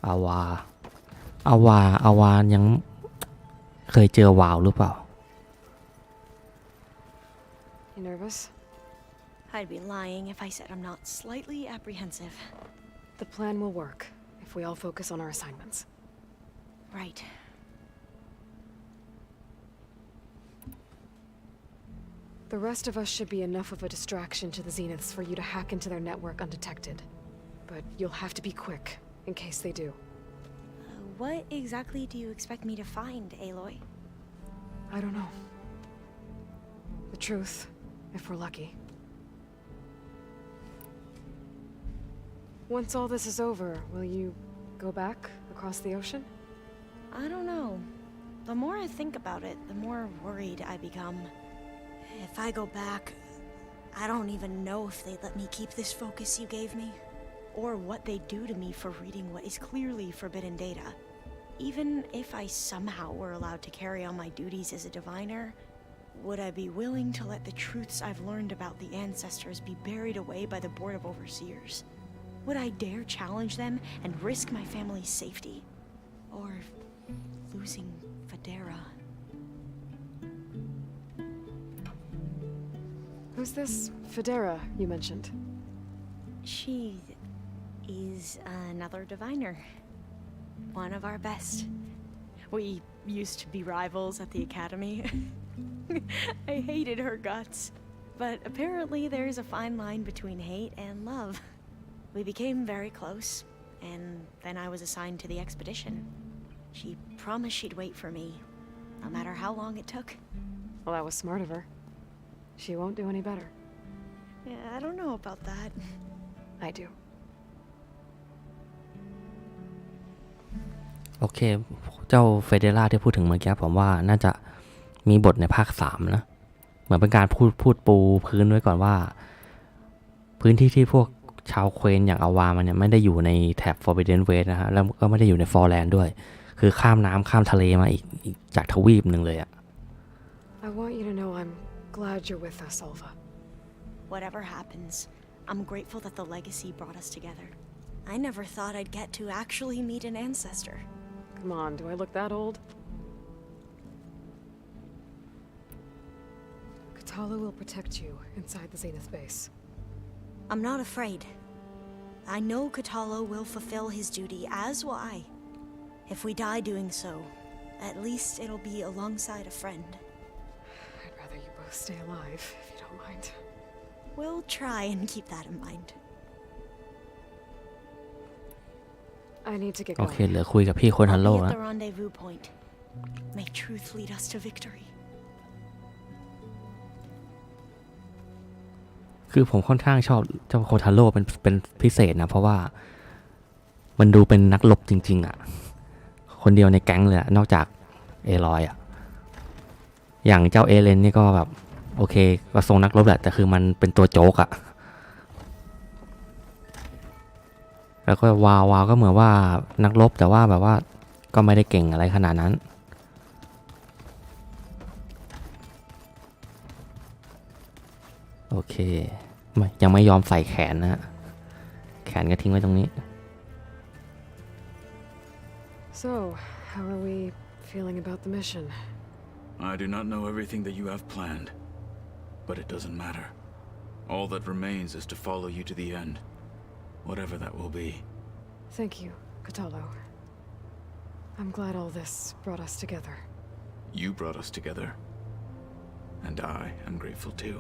อาวายังเคยเจอวาวหรือเปล่า You nervous? I'd be lying if I said I'm not slightly apprehensive. The plan will work if we all focus on our assignments. Right. The rest of us should be enough of a distraction to the Zeniths for you to hack into their network undetected. But you'll have to be quick, in case they do. What exactly do you expect me to find, Aloy? I don't know. The truth, if we're lucky. Once all this is over, will you go back across the ocean? I don't know. The more I think about it, the more worried I become. If I go back, I don't even know if they'd let me keep this focus you gave me, or what they'd do to me for reading what is clearly forbidden data. Even if I somehow were allowed to carry on my duties as a diviner, would I be willing to let the truths I've learned about the ancestors be buried away by the Board of Overseers? Would I dare challenge them and risk my family's safety? Or losing Federa? Who's this Federa you mentioned? She is another diviner. One of our best. We used to be rivals at the academy. I hated her guts. But apparently there's a fine line between hate and love. We became very close, and then I was assigned to the expedition. She promised she'd wait for me, no matter how long it took. Well, that was smart of her. She won't do any better. Yeah, I don't know about that. I do. โอเคเจ้าเฟเดราที่พูดถึงเมื่อกี้ผมว่าน่าจะมีบทในภาค3นะเหมือนเป็นการพูดปูพื้นไว้ก่อนว่าพื้นที่ที่พวกชาวเควนอย่างอาวามันเนี่ยไม่ได้อยู่ในแถบ Forbidden West นะฮะแล้วก็ไม่ได้อยู่ในฟอร์แลนด์ด้วยคือข้ามน้ำข้ามทะเลมาอีกจากทวีปหนึ่งเลยอะ I want you to know I'm glad you're with us, Alva. Whatever happens, I'm grateful that the legacy brought us together. I never thought I'd get to actually meet an ancestor. Come on, do I look that old? Katala will protect you inside the Zenith base. I'm not afraid. I know Katala will fulfill his duty, as will I. If we die doing so, at least it'll be alongside a friend. I'd rather you both stay alive, if you don't mind. We'll try and keep that in mind. I need to get โอ going. เคเหลือคุยกับพี่คนฮัลโหล I'll be นะ at the rendezvous point. May truth lead us to victory. คือผมค่อนข้างชอบเจ้าโคทาโร่เป็นพิเศษนะเพราะว่ามันดูเป็นนักรบจริงๆอ่ะคนเดียวในแก๊งเลยนอกจากเอลอยอ่ะอย่างเจ้าเอเลนนี่ก็แบบโอเคก็ทรงนักรบแหละแต่คือมันเป็นตัวโจ๊กอ่ะแล้วก็วาวก็เหมือนว่านักรบแต่ว่าแบบว่าก็ไม่ได้เก่งอะไรขนาดนั้นโอเคยังไม่ยอมใส่แขนนะฮะแขนก็ทิ้งไว้ตรงนี้ So, how are we feeling about the mission? I do not know everything that you have planned, but it doesn't matter. All that remains is to follow you to the end, whatever that will be. Thank you, Katalo. I'm glad all this brought us together. You brought us together, and I am grateful too.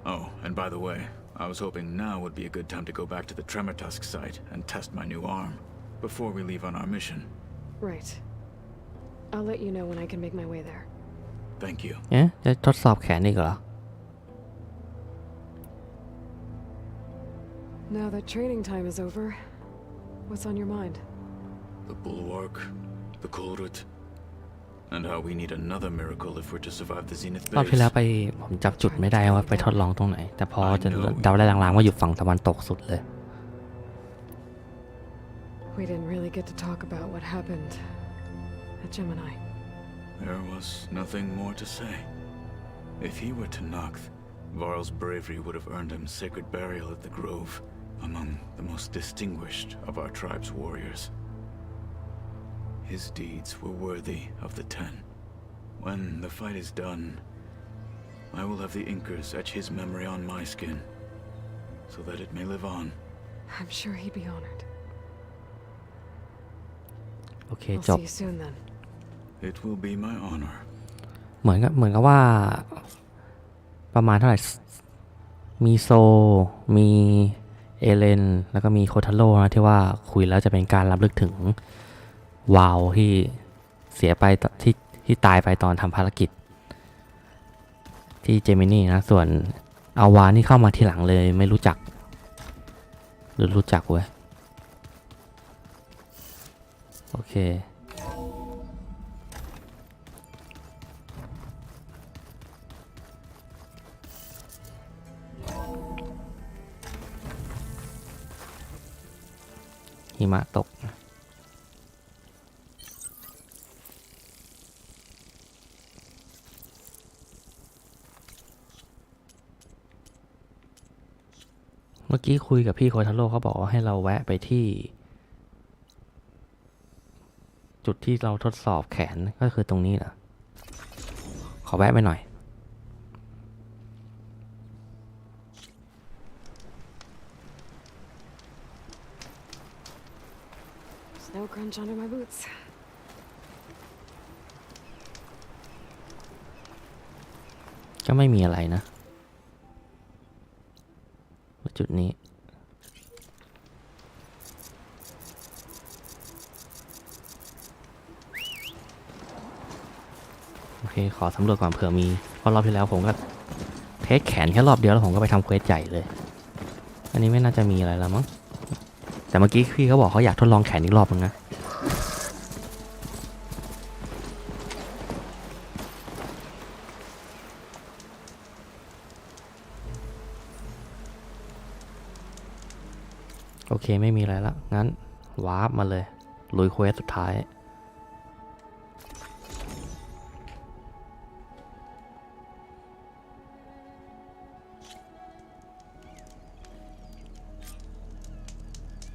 Oh, and by the way, I was hoping now would be a good time to go back to the Tremortusk site and test my new arm before we leave on our mission. Right. I'll let you know when I can make my way there. Thank you. จะทดสอบแขนอีกเหรอ Now that training time is over, what's on your mind? The Bulwark, the Kulrut, and how we need another miracle if we're to survive the Zenith รอบที่แล้ว base. ไปผมจับจุดไม่ได้ว่าไปทดลองตรงไหนแต่พอจะเดาได้ลางๆว่าอยู่ฝั่งตะวันตกสุดเลย We didn't really get to talk about what happened at Gemini. There was nothing more to say. If he were to Nocth, Varl's bravery would have earned him sacred burial at the Grove, among the most distinguished of our tribe's warriors. His deeds were worthy of the Ten. When the fight is done, I will have the Inkers etch his memory on my skin, so that it may live on. I'm sure he'd be honored. โอเค I'll จบ see you soon then. It will be my honor. เหมือนกับว่าประมาณเท่าไหร่มีโซมีเอเลนแล้วก็มีโคทาโร่นะที่ว่าคุยแล้วจะเป็นการรำลึกถึงวาวที่เสียไปที่ตายไปตอนทำภารกิจที่เจมินี่นะส่วนอาวานี่เข้ามาทีหลังเลยไม่รู้จักหรือรู้จักเว้ย โอเคหิมะตกเมื่อกี้คุยกับพี่โคทาโร่เขาบอกว่าให้เราแวะไปที่จุดที่เราทดสอบแขนก็คือตรงนี้เหรอขอแวะไปหน่อย Snow crunch under my boots. ก็ไม่มีอะไรนะจุดนี้โอเคขอสำรวจก่อนเผื่อมีเพราะรอบที่แล้วผมก็เทสแขนแค่รอบเดียวแล้วผมก็ไปทำเควสใหญ่เลยอันนี้ไม่น่าจะมีอะไรแล้วมั้งแต่เมื่อกี้พี่เขาบอกเขาอยากทดลองแขนอีกรอบนึงนะโอเคไม่มีอะไรแล้วงั้นวาร์ปมาเลยลุยเควสสุดท้าย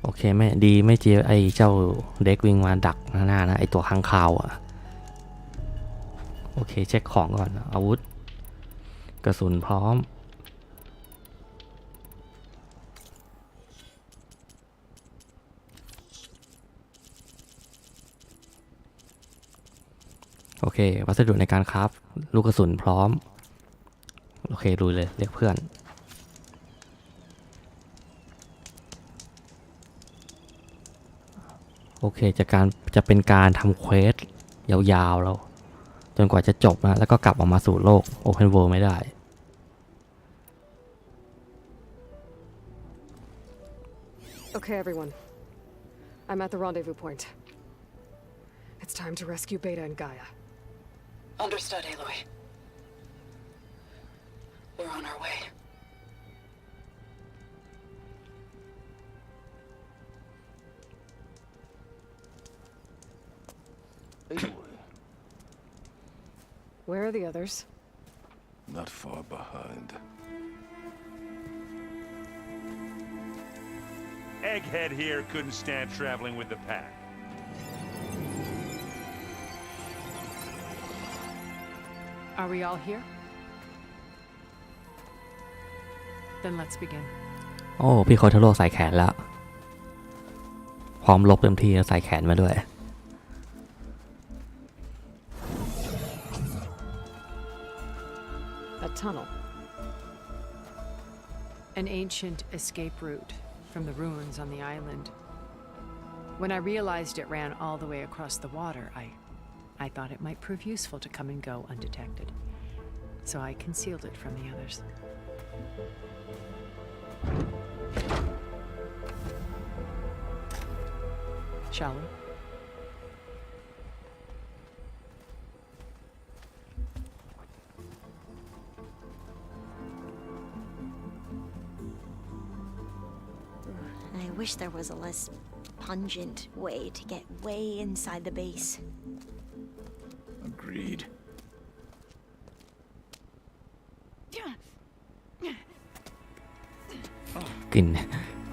โอเคไม่ดีไม่เจอไอ้เจ้าเด็กวิ่งมาดักข้างหน้านะไอ้ตัวข้างคาวอ่ะโอเคเช็คของก่อนอาวุธกระสุนพร้อมโอเควัสดุในการคราฟลูกกระสุนพร้อมโอเคดูเลยเรียกเพื่อนโอเคจะเป็นการทำเควสยาวๆแล้วจนกว่าจะจบนะแล้วก็กลับออกมาสู่โลก Open World ไม่ได้ Okay, everyone. I'm at the rendezvous point. It's time to rescue Beta and Gaia. Understood, Aloy. We're on our way. Aloy, Where are the others? not far behind. Egghead here couldn't stand traveling with the pack. Are we all here? Then let's begin. โอ้พี่โคทาโร่ใส่แขนแล้วพร้อมลบเต็มที่แล้วใส่แขนมาด้วย A tunnel. An ancient escape route from the ruins on the island. When I realized it ran all the way across the water, I thought it might prove useful to come and go undetected. So I concealed it from the others. Shall we? I wish there was a less pungent way to get way inside the base. Agreed. ก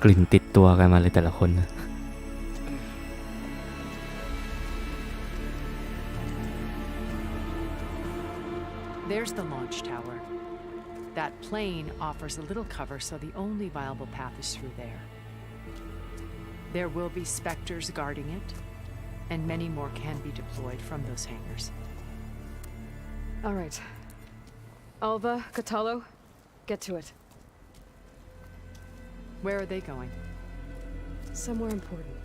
ลิ่นติดตัวกันมาเลยแต่ละคนนะ There's the launch tower. That plane offers a little cover, so the only viable path is through there. There will be specters guarding it, and many more can be deployed from those hangars. All right. Alva, Catalo, get to it. Where are they going? Somewhere important.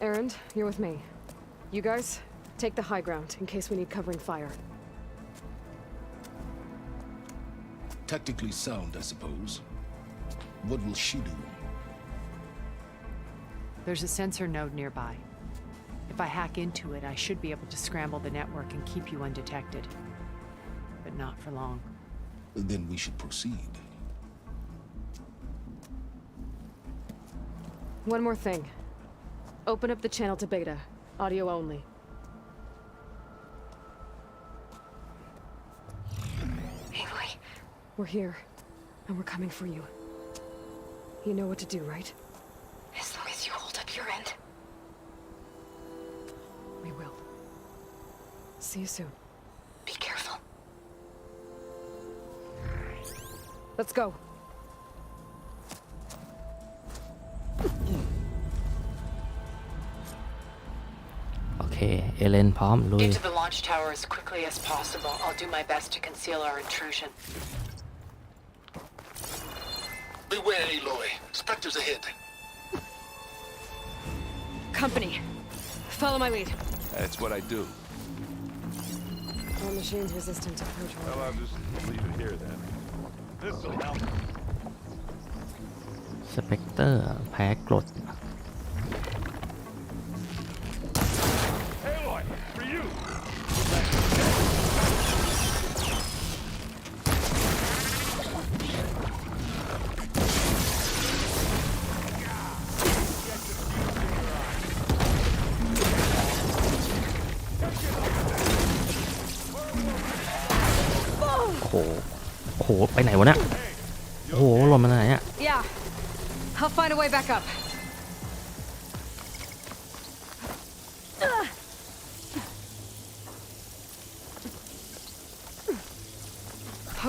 Erend, you're with me. You guys, take the high ground in case we need covering fire. Tactically sound, I suppose. What will she do? There's a sensor node nearby. If I hack into it, I should be able to scramble the network and keep you undetected. But not for long. Then we should proceed. One more thing. Open up the channel to beta. Audio only. Aloy, we're here, and we're coming for you. You know what to do, right? As long as you hold up your end. We will. See you soon. Be careful. Let's go. โอเคเอเลนพร้อมลุย Get to the launch tower as quickly as possible. I'll do my best to conceal our intrusion. Beware, Aloy. Spectres ahead. Company. Follow my lead. That's what I do. Our machine's resistant to control. Well, I'll just leave it here then. This'll help. สเปกเตอร์แพ้กรด Aloy, for you. โอ้โหโอ้โหไปไหนวะเนี่ยโอ้โหหล่นมาไหนเนี่ย Yeah. I'll find a way back up.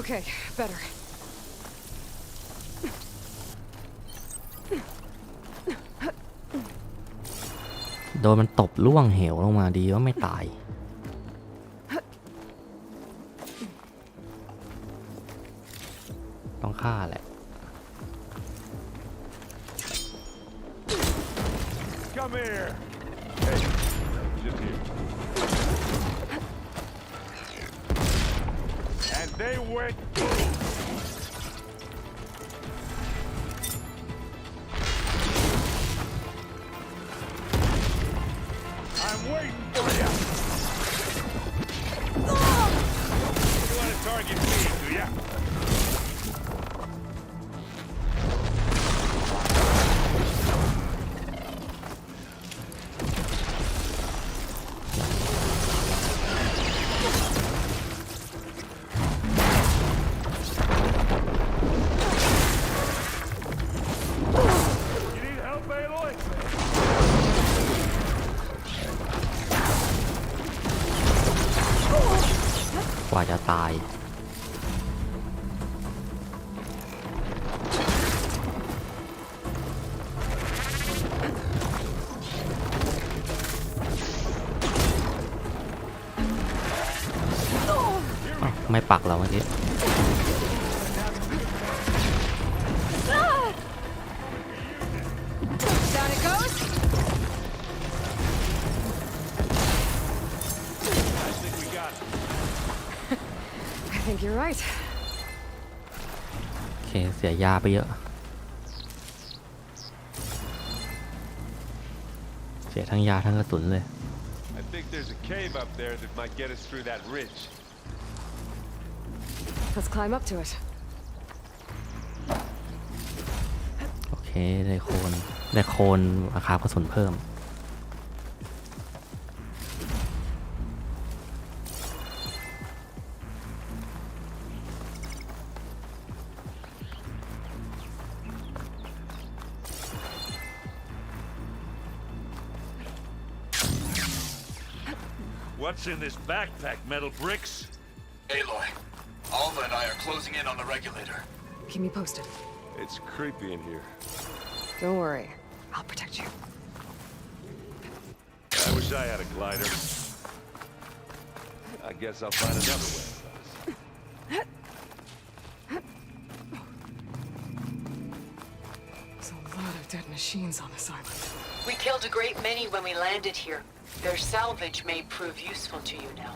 Okay, better. โดนมันตบล่วงเหวลงมาดีว่าไม่ตายต้องฆ่าแหละ Come here. Hey, just here. And they went. I'm waiting for you. You want to target me, do ya? You need help, Aloy? กว่าจะตายอ้าวไม่ปักเราเมื่อกี้ Down it goes. I think we got it. I think you're right. โอเคเสียยาไปเยอะเสียทั้งยาทั้งกระสุนเลย I think there's a cave up there that might get us through that ridge. Let's climb up to it. โอเคได้โคนราคากระสุนเพิ่ม What's in this backpack, metal bricks? Aloy, Alva and I are closing in on the regulator. Keep me posted. It's creepy in here. Don't worry. I'll protect you. I wish I had a glider. I guess I'll find another way. There's a lot of dead machines on this island. We killed a great many when we landed here. Their salvage may prove useful to you now.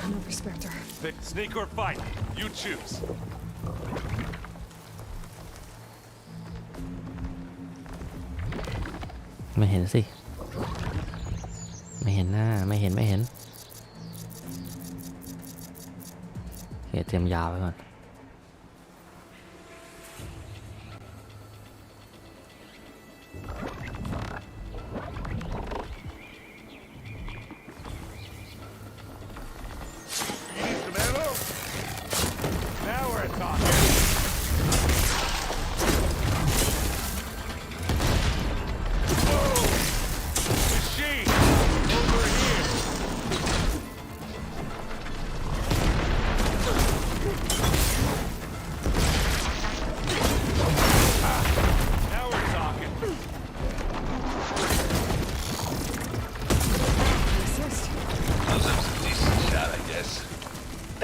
No respecter. Pick sneak or fight. You choose. ไม่เห็นสิไม่เห็นหน้าไม่เห็นโอเคเตรียมยาไว้ก่อน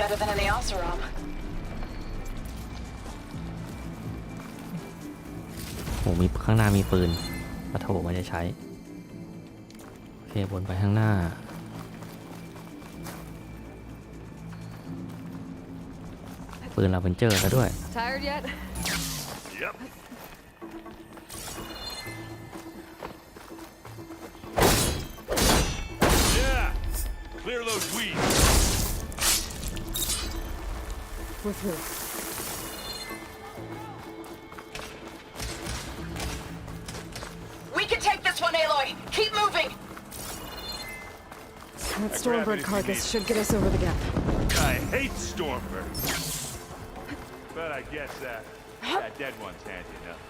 Better than any else around. โหมีข้างหน้ามีปืนปะโถไม่ได้ใช้โอเควนไปข้างหน้าปืนเราเป็นเจอแล้วด้วย Tired yet? Yep. Yeah. Clear those weeds. We're through. We can take this one, Aloy. Keep moving. That Stormbird carcass should get us over the gap. I hate Stormbirds. But I guess that dead one's handy enough.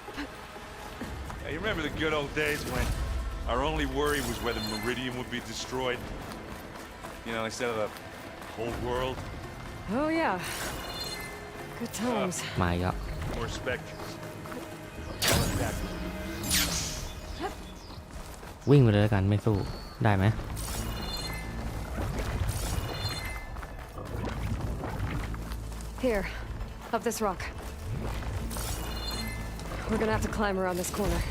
Hey, you remember the good old days when our only worry was whether Meridian would be destroyed? You know, instead of the whole world? Oh yeah. Good times. มาอีกแล้ว More specters. วิ่งไปเลยแล้วกันไม่สู้ได้ไหม Here, up this rock. We're gonna have to climb around this corner.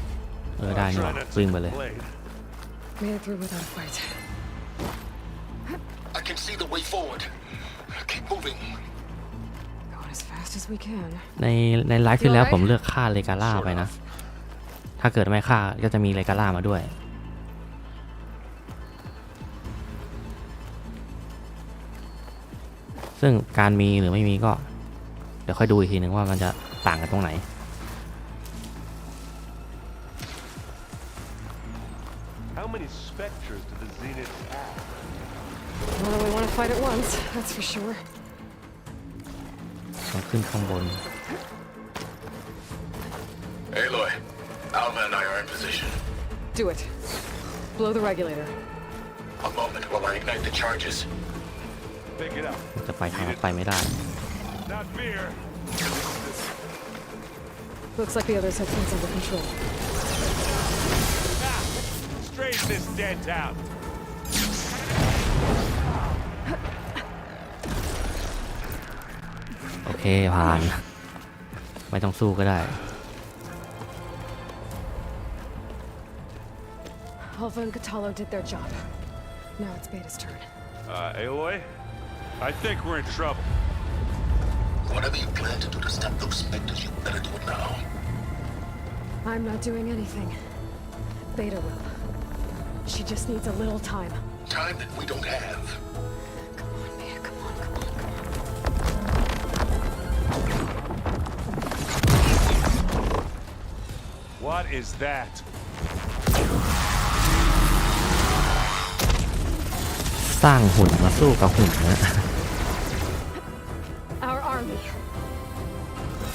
ได้นี่วิ่งไปเลย Made it through without a fight. I can see the way forward. Keep moving. Going as fast as we can. ในไลฟ์ที่แล้วผมเลือกฆ่าเลกาล่าไปนะถ้าเกิดไม่ฆ่าก็จะมีเลกาล่ามาด้วยซึ่งการมีหรือไม่มีก็เดี๋ยวค่อยดูอีกทีนึงว่ามันจะต่างกันตรงไหน How many specters do the Zeniths have? Well, we want to fight at once, that's for sure. ต้องขึ้นข้างบน Aloy, Alva and I are in position. Do it. Blow the regulator. A moment while I ignite the charges. Pick it up. จะไปทางไปไม่ได้ Not fear. Looks like the others have things under control. Ah, straighten this dent out. โอเคผ่านไม่ต้องสู้ก็ได้ Alva and Catalo did their job. Now it's Beta's turn. Aloy? I think we're in trouble. Whatever you plan to do to stop those specters, you better do it now. I'm not doing anything. Beta will. She just needs a little time. Time that we don't have. Come on, Beta, come on, come on, come on. What is that? สร้างหุ่นมาสู้กับหุ่นนะ Our army.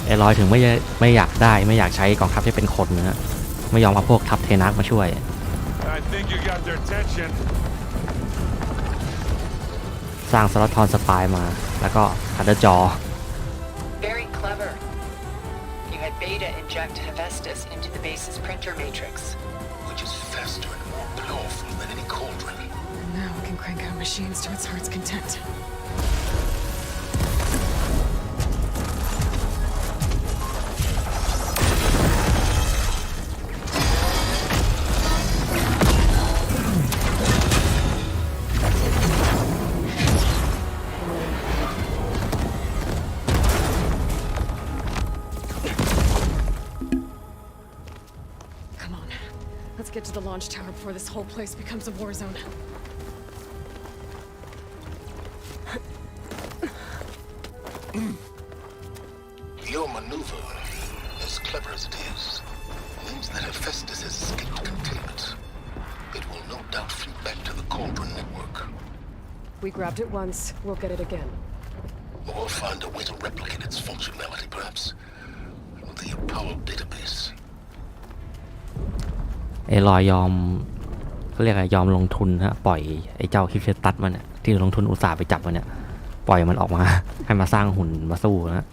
ไอ้ลอยถึงไม่อยากได้ไม่อยากใช้กองทัพที่เป็นคนนะไม่ยอมเอาพวกทัพเทนักมาช่วย I think you got their attention. สร้างสล็อตทอนสปายมาแล้วก็ฮัดเดอร์จอ Very clever. You had Beta inject Hephaestus into the base's printer matrix. Which is faster and more powerful than any cauldron. And now we can crank out machines to its heart's content. get to the launch tower before this whole place becomes a war zone. Your maneuver, as clever as it is, means that Hephaestus has escaped containment. It will no doubt flee back to the Cauldron network. We grabbed it once, we'll get it again. Or find a way to replicate its functionality, perhaps, with the Apollo database. เอลอยยอมเขาเรียกอะไรยอมลงทุนฮะปล่อยไอ้เจ้าคิฟเฟตัสมันเนี่ยที่ลงทุนอุตสาห์ไปจับมันเนี่ยปล่อยมันออกมา ให้มาสร้างหุ่นมาสู้นะ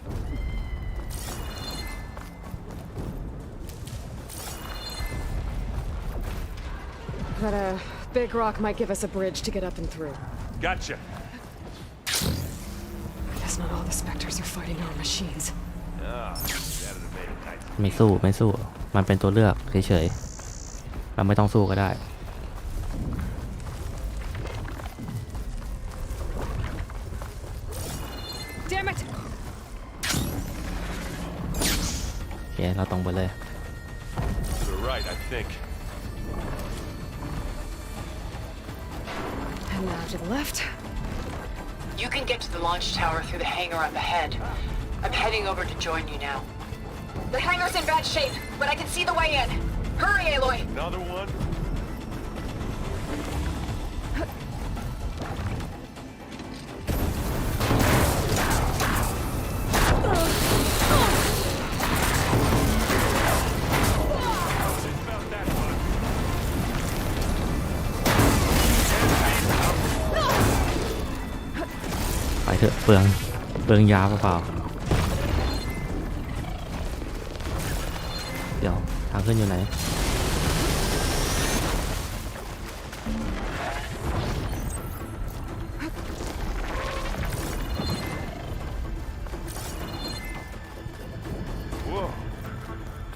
But big rock might give us a bridge to get up and through. Gotcha. I guess not all the specters are fighting our machines. That'd have made it nice. ไม่สู้มันเป็นตัวเลือกเฉยๆเราไม่ต้องสู้ก็ได้ Damn it! โอเคเราตรงไปเลย You're right, I think. And now to the left. You can get to the launch tower through the hangar up ahead. I'm heading over to join you now. The hangar's in bad shape, but I can see the way in. Hurry, Aloy! Another one? ไปเถอะเปลืองยาเปล่าๆเดี๋ยวทางขึ้นอยู่ไหน Whoa.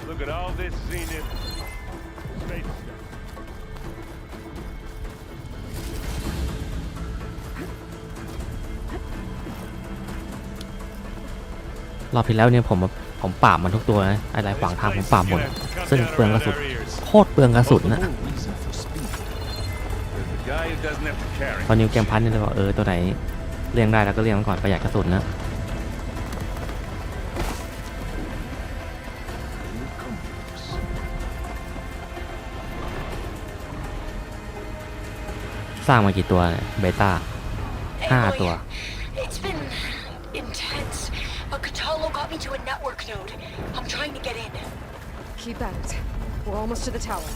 Look at all this zenith space stuff. รอบที่แล้วเนี่ยผมปราบมันทุกตัวนะอะไรขวางทางผมปราบหมดซึ่งเปลืองกระสุนโคตรเปลืองกระสุนนะ Reason for speed. The guy who doesn't have to carry. พอนิวเกมพันนี่เลยบอกตัวไหนเลี้ยงได้แล้วก็เลี้ยงมันก่อนประหยัดกระสุนนะสร้างมากี่ตัวเนี่ยเบต้า5 ตัว It's been intense, but Catalo got me to a network node. I'm trying to get in. Keep at it. We're almost to the tower.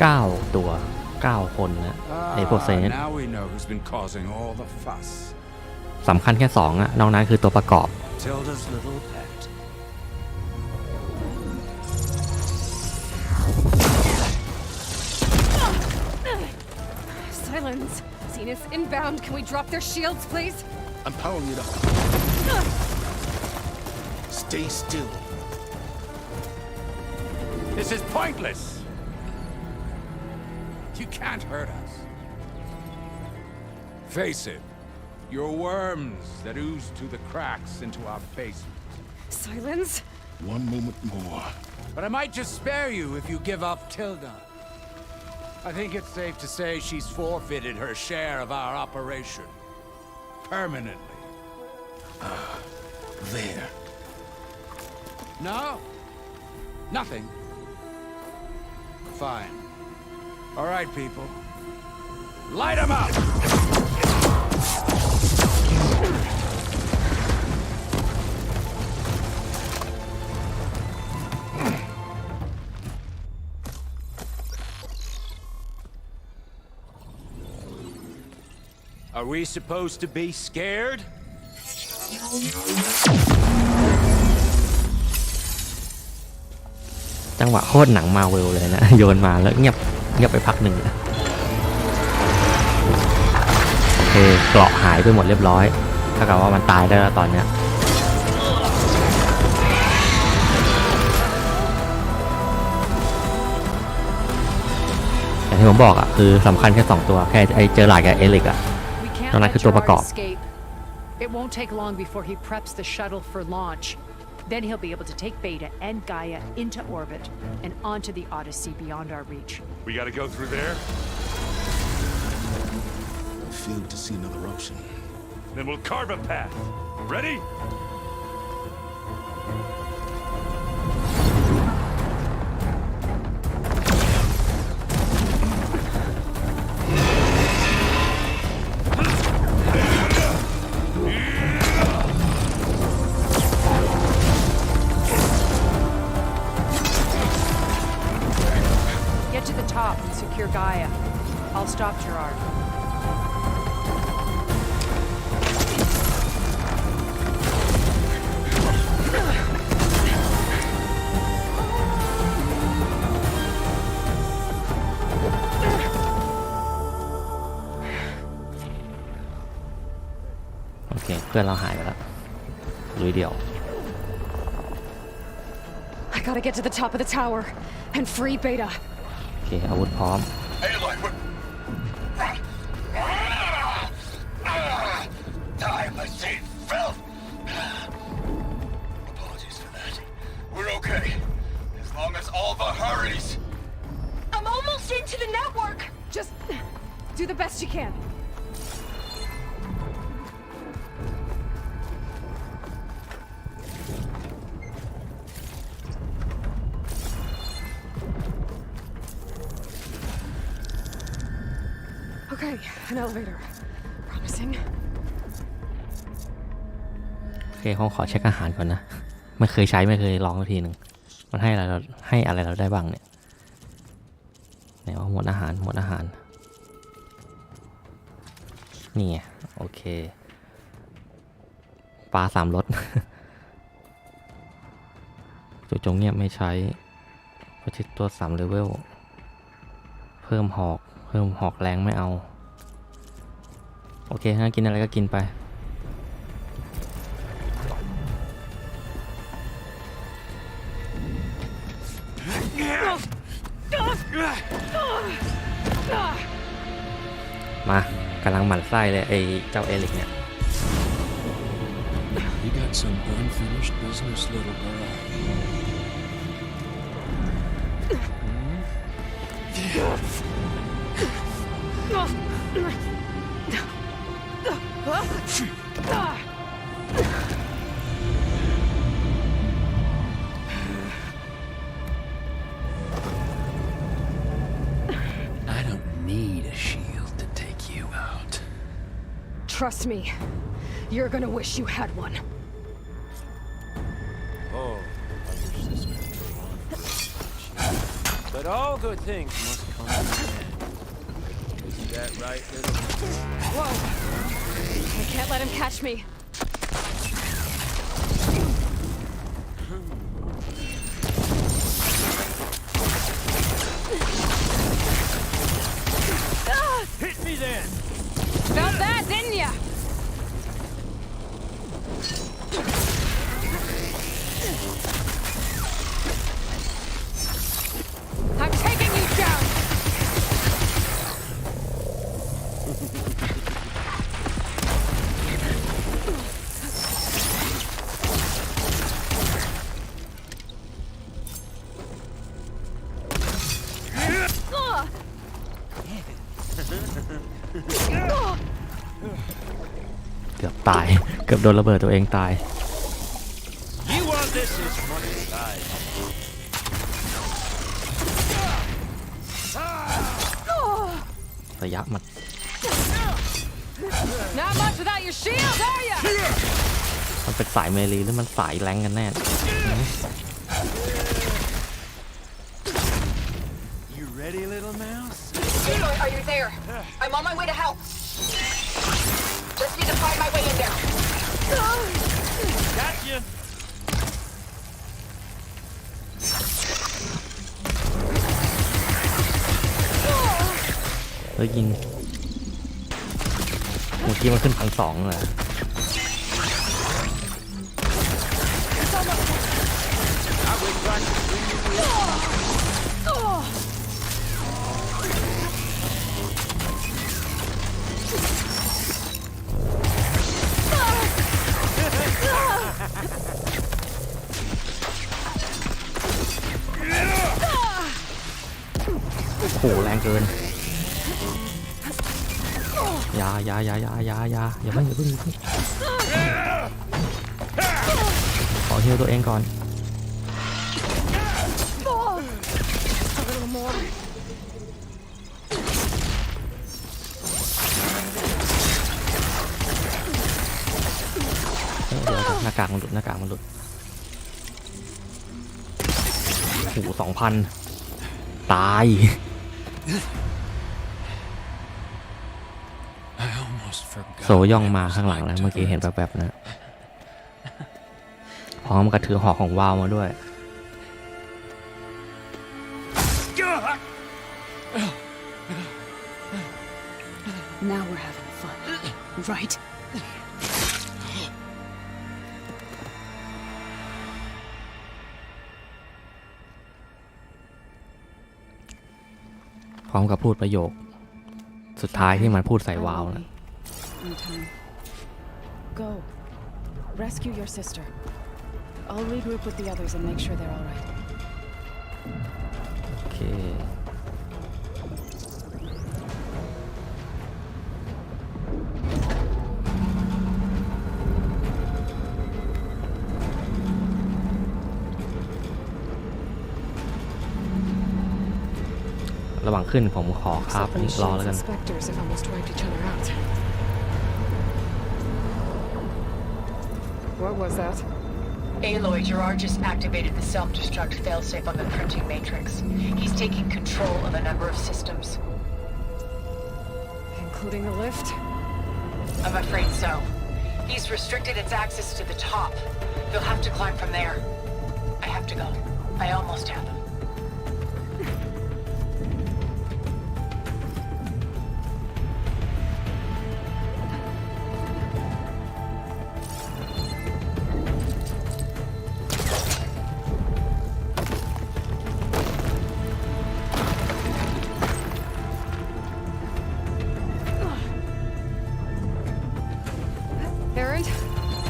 9 ตัว 9 คนนะไอ้พวกเซน Now we know who's been causing all the fuss. สำคัญแค่2อะนอกนั้นคือตัวประกอบ Tilda's little pet. Silence! Zenith inbound. Can we drop their shields, please? I'm powering it up. Stay still. This is pointless. You can't hurt us. Face it. You're worms that ooze through the cracks into our basement. Silence! One moment more. But I might just spare you if you give up Tilda. I think it's safe to say she's forfeited her share of our operation. Permanently. There. No? Nothing? Fine. All right, people. Light 'em up! Are we supposed to be scared? จังหวะโคตรหนังมาเวลเลยนะ โยนมาแล้วเงียบไปพักหนึ่งโอเคเกราะหายไปหมดเรียบร้อยถ้ากับว่ามันตายได้แล้วตอนเนี้ยอย่างที่ผมบอกอ่ะคือสำคัญแค่2ตัวแค่ไอเจอหลายกับเอลิกอ่ะ We can't ตอนนั้น let คือตัวประกอบ Gerard escape. It won't take long before he preps the shuttle for launch. Then he'll be able to take Beta and Gaia into orbit and onto the Odyssey beyond our reach. We gotta go through there? I failed to see another option. Then we'll carve a path. Ready? Get to the top and secure Gaia. I'll stop Gerard. Okay, เพื่อนเราหายไปแล้วลุยเดี่ยว I gotta get to the top of the tower and free Beta. โอเคอาวุธพร้อม Aloy, what? Die, my Satan filth! Apologies for that. We're okay. As long as Alva hurries. I'm almost into the network! Just do the best you can. Okay, an elevator. Promising. โอเคเขาขอเช็คอาหารก่อนนะไม่เคยใช้ไม่เคยลองสักทีหนึ่งมันให้อะไรเราได้บ้างเนี่ยไหนว่าหมวดอาหารนี่ไงโอเคปลา3รส จุดจงเงียบไม่ใช้ประชิดตัว3เลเวลเพิ่มหอกแรงไม่เอาโอเคงั้นกินอะไรก็กินไปมากำลังหมั่นไส้เลยไอ้เจ้าเอลิกเนี่ย You got some unfinished business, little girl. I don't need a shield to take you out. Trust me, you're gonna wish you had one. Oh, I wish this would go on. But all good things must come to an end. Is that right, little? Whoa! I can't let him catch me. Hit me then! Felt that, didn't ya? I'm taking you down! Ugh! เกือบตายเกือบโดนระเบิดตัวเองตาย You want this as much as I do. ระยะมัน Not much without your shield, are ya? มันเป็นสายเมลีหรือมันสายแรงกันแน่ You ready, little mouse? Aloy, are you there? I'm on my way to help. แล้วยิงเมื่อกี้มันขึ้น1,200เลยโอ้โหแรงเกินอย่าเพิ่งขอฮิวตัวเองก่อนเดี๋ยวหน้ากากมันหลุดโอ้โห2,000ตายโซย่องมาข้างหลังแล้วเมื่อกี้เห็นแป๊บๆนะพร้อมกับถือหอกของวาวมาด้วย Now we're having fun, right? พร้อมกับพูดประโยคสุดท้ายที่มันพูดใส่วาวนะ Go. Rescue your sister. I'll regroup with the others and make sure they're all right. โอเคระหว่างขึ้นผมขอครับนี่รอแล้วกัน What was that? Aloy, Gerard just activated the self-destruct failsafe on the printing matrix. He's taking control of a number of systems. Including the lift? I'm afraid so. He's restricted its access to the top. They'll have to climb from there. I have to go. I almost have him.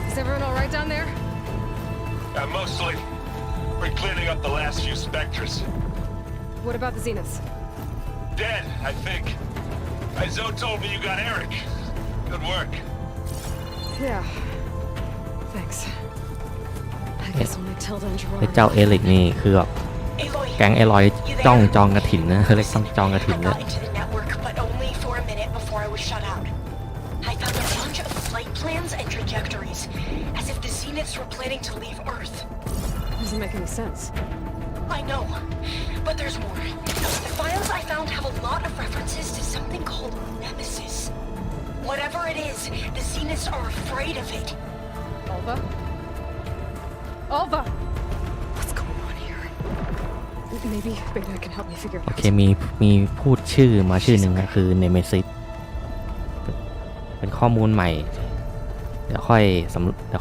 Is everyone all right down there? Mostly. We're cleaning up the last few specters. What about the Zeniths? Dead, I think. Zoe told me you got Eric. Good work. Yeah. Thanks. I guess only Tilda and Gerard. เจ้าเอลิกนี่คือแบบแก๊งเอลอยจ้องจองกระถิ่นนะเขาเรียกต้องจองกระถิ่นเลย I found a bunch of flight plans and trajectories, as if the Zeniths were planning to leave Earth. Doesn't make any sense. I know, but there's more. The files I found have a lot of references to something called Nemesis. Whatever it is, the Zeniths are afraid of it. Alva? Alva! What's going on here? Maybe Beta can help me figure it โอ out. เคมีพูดชื่อมาชื่อหนึ่งนะคือเนเมซิสเป็นข้อมูลใหม่เดี๋ยวค่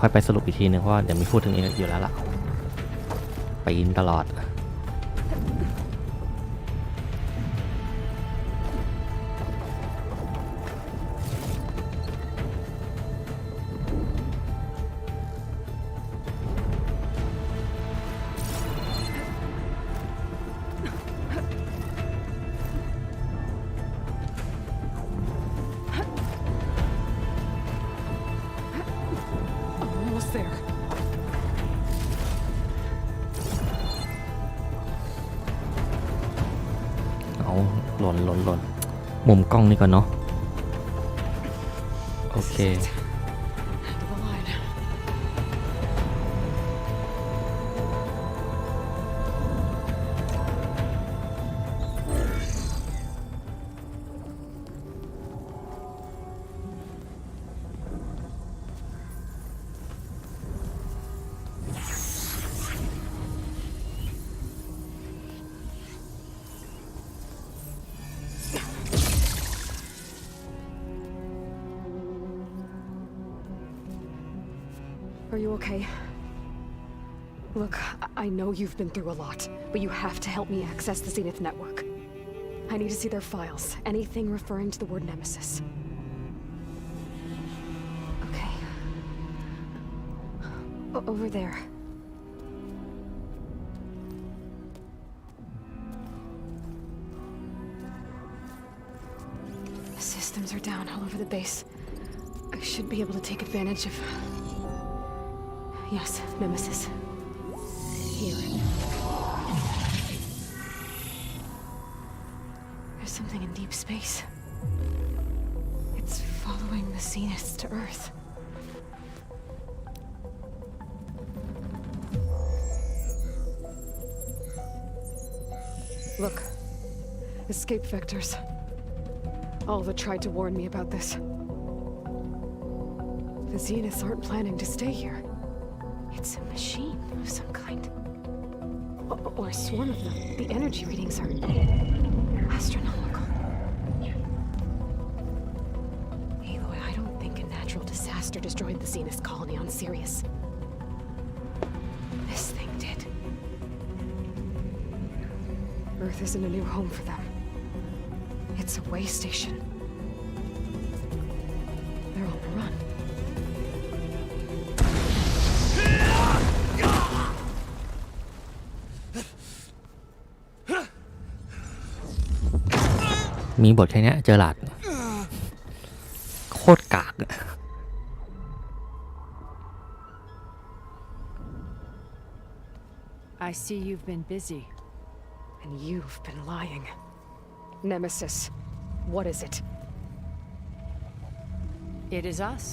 อยไปสรุปอีกทีนึงเพราะว่าเดี๋ยวมีพูดถึงนี้อยู่แล้วล่ะปีนตลอดหล่นมุมกล้องนี่ก่อนเนาะโอเค โ you okay? Look, I know you've been through a lot, but you have to help me access the Zenith network. I need to see their files, anything referring to the word Nemesis. Okay. Over there. The systems are down all over the base. I should be able to take advantage of... Yes, Nemesis. Here. There's something in deep space. It's following the Zeniths to Earth. Look. Escape vectors. Alva tried to warn me about this. The Zeniths aren't planning to stay here. It's a machine of some kind. Or a swarm of them. The energy readings are astronomical. Aloy, I don't think a natural disaster destroyed the Zenith colony on Sirius. This thing did. Earth isn't a new home for them. It's a way station. They're on the run. มีบทแค่นี้เจอหลาดโคตรกาก I see you've been busy. And you've been lying. Nemesis, what is it? It is us.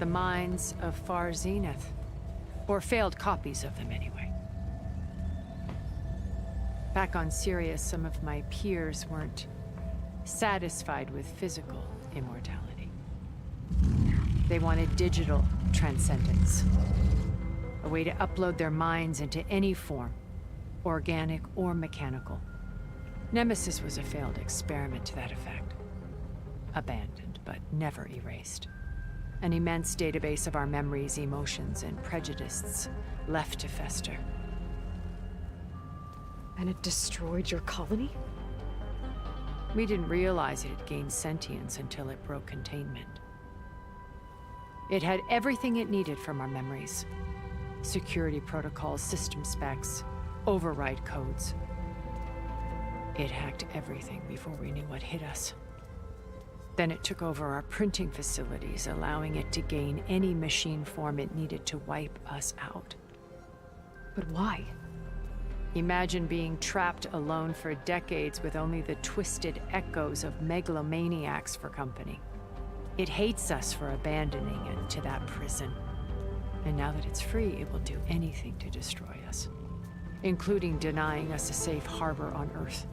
The minds of Far Zenith. Or failed copies of them, anyway. Back on Sirius, some of my peers weren't satisfied with physical immortality. They wanted digital transcendence. A way to upload their minds into any form, organic or mechanical. Nemesis was a failed experiment to that effect. Abandoned, but never erased. An immense database of our memories, emotions, and prejudices left to fester. And it destroyed your colony? We didn't realize it had gained sentience until it broke containment. It had everything it needed from our memories. Security protocols, system specs, override codes. It hacked everything before we knew what hit us. Then it took over our printing facilities, allowing it to gain any machine form it needed to wipe us out. But why? Imagine being trapped alone for decades with only the twisted echoes of megalomaniacs for company. It hates us for abandoning it to that prison. And now that it's free, it will do anything to destroy us, including denying us a safe harbor on Earth.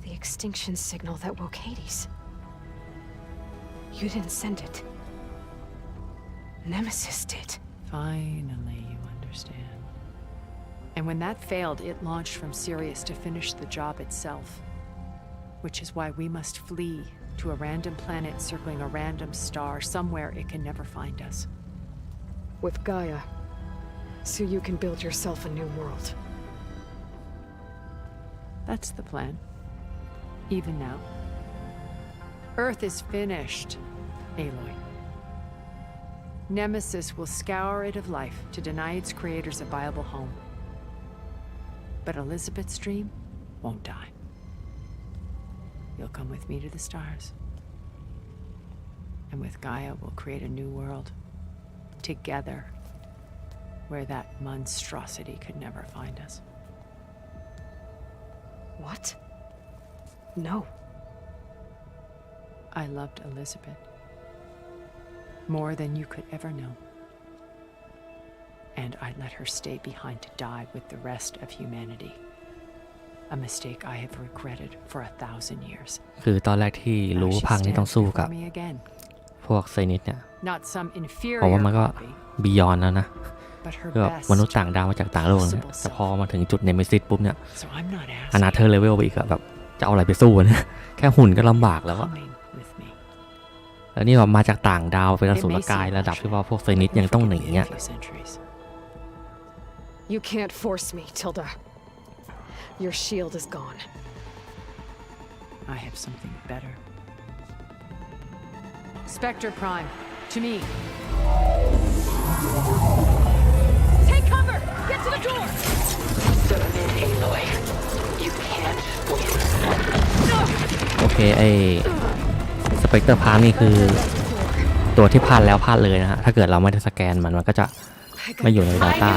The extinction signal that woke Hades. You didn't send it. Nemesis did. Finally, you understand. And when that failed, it launched from Sirius to finish the job itself. Which is why we must flee to a random planet circling a random star somewhere it can never find us. With Gaia, so you can build yourself a new world. That's the plan. Even now. Earth is finished, Aloy. Nemesis will scour it of life to deny its creators a viable home. But Elizabeth's dream won't die. You'll come with me to the stars. And with Gaia, we'll create a new world. Together. Where that monstrosity could never find us. What? No. I loved Elizabeth. More than you could ever know. And I let her stay behind to die with the rest of humanity. A mistake I have regretted for 1,000 years. คือตอนแรกที่รู้ว่าพังนี่ต้องสู้กับ Me again. พวกไซนิสเนี่ย Not some เพราะว่า inferior มันก็ copy, บียอนแล้วนะ but her คือแบบ best มนุษย์ต่างดาวมาจากต่างโลกเนี่ยแต่พอมาถึงจุดเนมิซิสปุ๊บเนี่ย So I'm not อนา asking. เธอร์เลเวลไปอีกอะแบบจะเอาอะไรไปสู้เนี่ย แค่หุ่นก็ลำบากแล้วอะ Coming with me. แ แล้วนี่แบบมาจากต่างดาวเป็นอสุรกายระดับที่ว่าพวกไซนิสยังต้องหนีอ่ะ You can't force me, Tilda. Your shield is gone. I have something better. Spectre Prime, to me. Take cover! Get to the door! Submit, Aloy. You can't win. โอเคไอ้สเปกเตอร์พาร์นี่คือตัวที่พลาดแล้วพลาดเลยนะฮะถ้าเกิดเราไม่ได้สแกนมันก็จะไม่อยู่ใน Data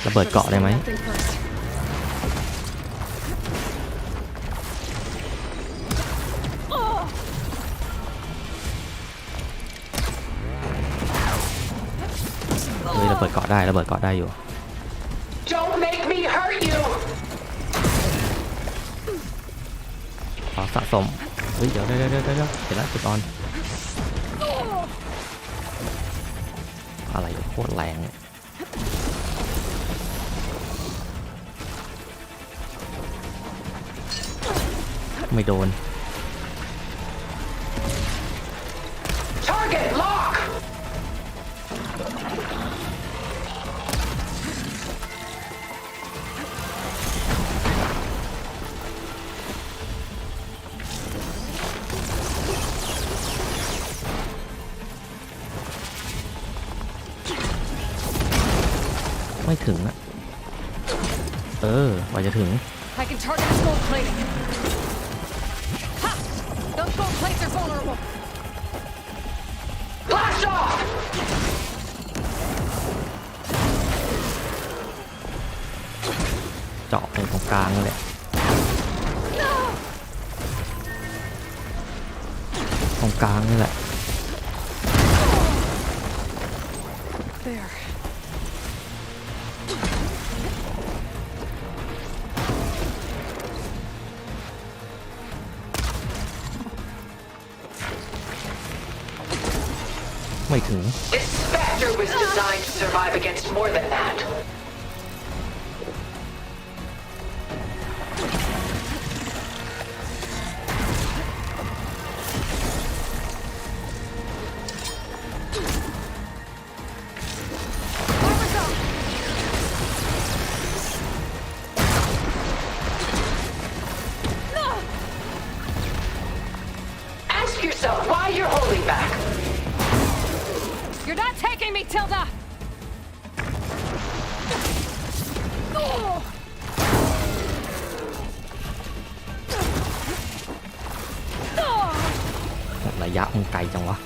ระเบิดเกาะได้ไหมระเบิดเกาะได้ระเบิดเกาะได้อยู่ Don't make me hurt you. ขอสะสมเฮ้ยเดี๋ยวเห็นแล้วจุดอ่อนอะไรโคตรแรงเนี่ยไม่โดน Target lock. ไม่ถึงอะว่าจะถึง I can target this gold plating. Ha! Those gold plates are vulnerable. Blast off. เจาะไปตรงกลางเลยตรงกลางนี่แหละ There. ไม่ถึง This Spectre was designed to survive against more than that. Ask yourself why you're holding back. You're not taking me, Tilda! Oh! ระยะมันไกลจังวะ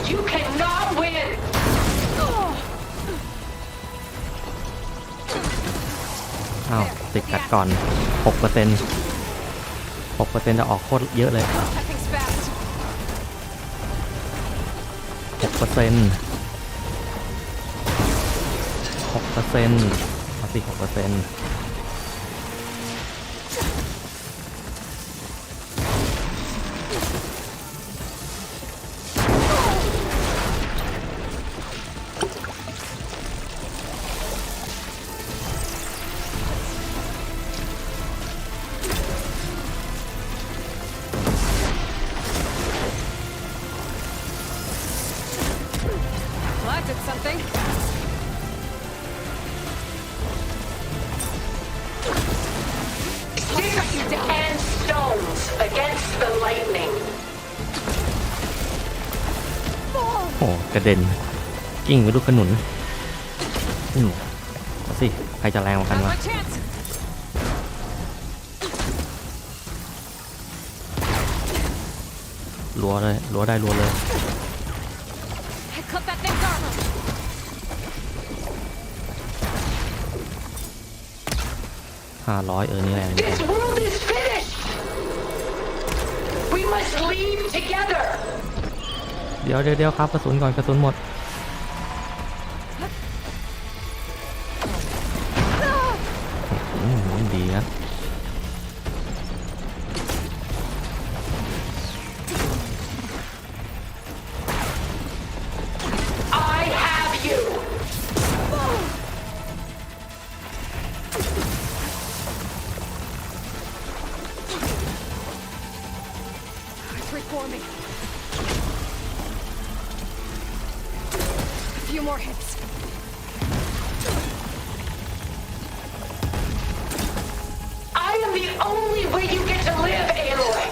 You cannot win. อ้าวติดกัดก่อน 6% 6% จะออกโคตรเยอะเลย Nothing's fast. 6% มาสิ 6% Well, that did something. Sticks and stones against the lightning. โอ้กระเด็นกิ้งไปลูกขนุนมาสิใครจะแรงกว่ากัน Now's วะ my chance. รัวเลยรัวได้รัวเลย I clipped that thing's armor. 500นี่แรง This world is finished. We must leave together. เดี๋ยวครับกระสุนก่อนกระสุนหมดดีนะ I have you. โ few more hits. I am the only way you get to live, Aloy!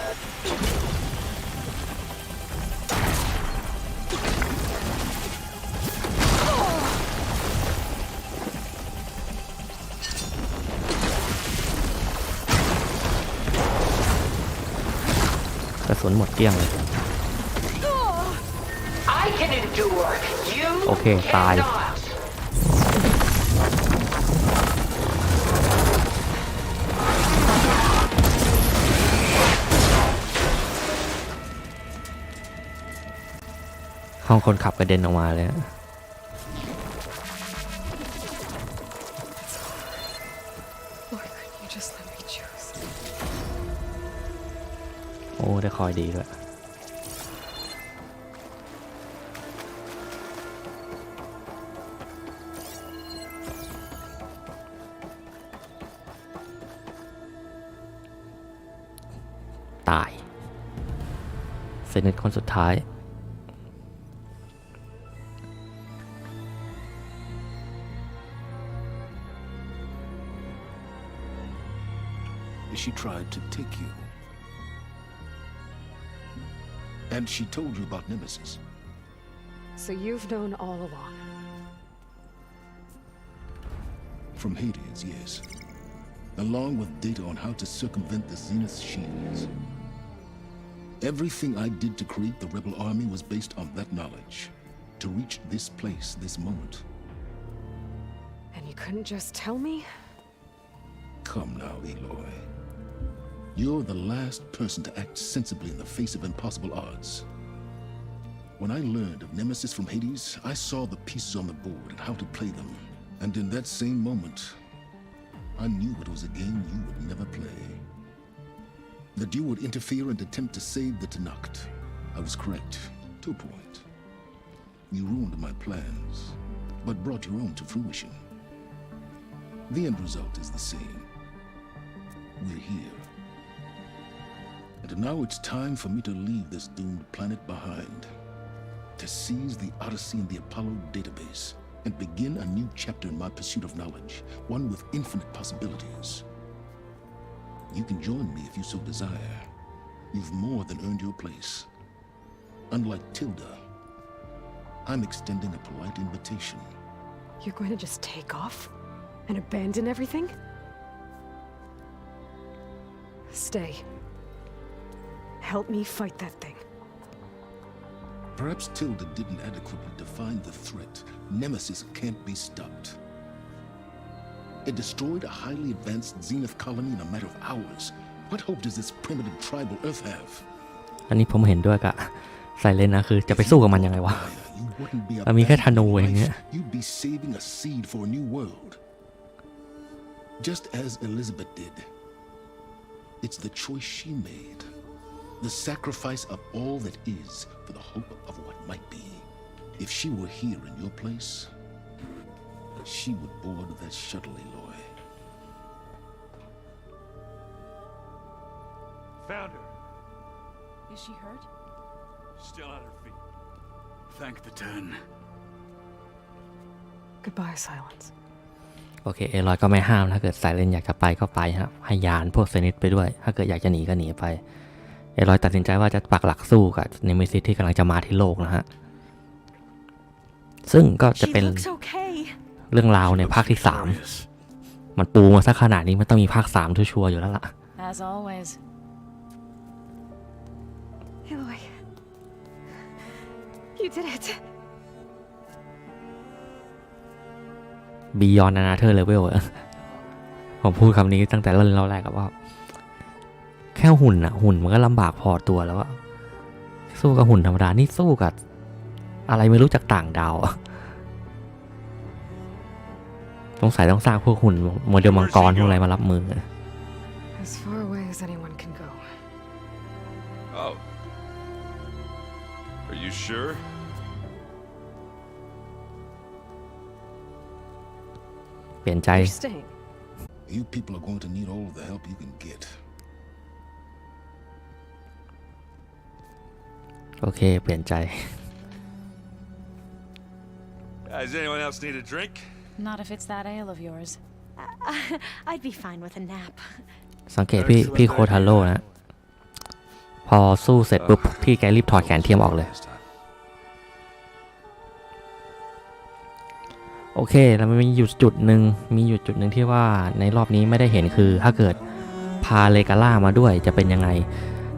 กระสุนหมดเกลี้ยงเลย I can endure. You โอเคตาย cannot. ห้องคนขับกระเด็นออกมาเลย Why couldn't you just let me choose? โอ้ได้คอยดีด้วยตายเซนิตคนสุดท้าย She tried to take you. And she told you about Nemesis. So you've known all along. From Hades, yes. Along with data on how to circumvent the Zenith shields. Everything I did to create the rebel army was based on that knowledge. To reach this place, this moment. And you couldn't just tell me? Come now, Aloy. You're the last person to act sensibly in the face of impossible odds. When I learned of Nemesis from Hades, I saw the pieces on the board and how to play them. And in that same moment, I knew it was a game you would never play. That you would interfere and attempt to save the Tenakth. I was correct, to a point. You ruined my plans, but brought your own to fruition. The end result is the same. We're here. And now it's time for me to leave this doomed planet behind. To seize the Odyssey and the Apollo database and begin a new chapter in my pursuit of knowledge, one with infinite possibilities. You can join me if you so desire. You've more than earned your place. Unlike Tilda, I'm extending a polite invitation. You're going to just take off? And abandon everything? Stay. Help me fight that thing. Perhaps Tilda didn't adequately define the threat. Nemesis can't be stopped. It destroyed a highly advanced Zenith colony in a matter of hours. What hope does this primitive tribal Earth have? อันนี้ผมเห็นด้วยกับไซเลนนะคือจะไปสู้กับมันยังไงวะมันมีแค่ธนูอย่างเงี้ย You'd be saving a seed for a new world. Just as Elizabeth did. It's the choice she made. The sacrifice of all that is for the hope of what might be. If she were here in your place, she would board that shuttle, Aloy. Found her. Is she hurt? Still on her feet. Thank the Ten. Goodbye, Silence. โอเคเอลอยก็ไม่ห้ามถ้าเกิดไซเลนอยากจะไปก็ไปฮะให้ยานพวกเซนิตไปด้วยถ้าเกิดอยากจะหนีก็หนีไปเอลอยตัดสินใจว่าจะปักหลักสู้กับเนมิซิสที่กำลังจะมาที่โลกนะฮะซึ่งก็จะเป็นเรื่องราวในภาคที่3มันปูมาสักขนาดนี้มันต้องมีภาค3ชัวร์ๆอยู่แล้วล่ะ As always. Aloy. You did it. Beyond Another Level ผมพูดคำนี้ตั้งแต่เริ่มเราแรกกับว่าแค่หุ่นมันก็ลำบากพอตัวแล้วว่าสู้กับหุ่นธรรมดานี่สู้กับอะไรไม่รู้จากต่างดาวต้องสร้างพวกหุ่นโมเดลมังกรพวกอะไรมารับมือ As far away as anyone can go. Oh. Are you sure? เปลี่ยนใจ You're staying. You people are going to need all of the help you can get. โอเคเปลี่ยนใจ Does anyone else need a drink? Not if it's that ale of yours. I'd be fine with a nap. สังเกตพี่โคทาโร่นะพอสู้เสร็จปุ๊บพี่แกรีบถอดแขนเทียมออกเลยโอเคแล้วมันมีอยู่จุดหนึ่งที่ว่าในรอบนี้ไม่ได้เห็นคือถ้าเกิดพาเลกาล่ามาด้วยจะเป็นยังไง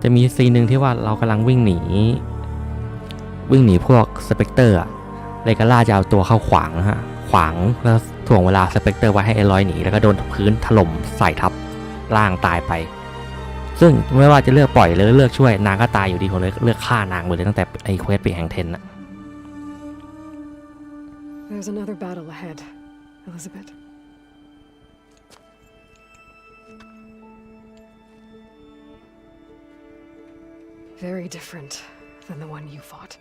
จะมีซีนหนึ่งที่ว่าเรากำลังวิ่งหนีพวกสเปกเตอร์เลกาล่าจะเอาตัวเข้าขวางนะฮะขวางแล้วถ่วงเวลาสเปกเตอร์ไว้ให้ลอยหนีแล้วก็โดนพื้นถล่มใส่ทับร่างตายไปซึ่งไม่ว่าจะเลือกปล่อยหรือเลือกช่วยนางก็ตายอยู่ดีคนเลยเลือกฆ่านางไปเลยตั้งแต่ไอ้เควสปีแห่งเทนน่ะ There's another battle ahead, Elizabeth. Very different than the one you fought.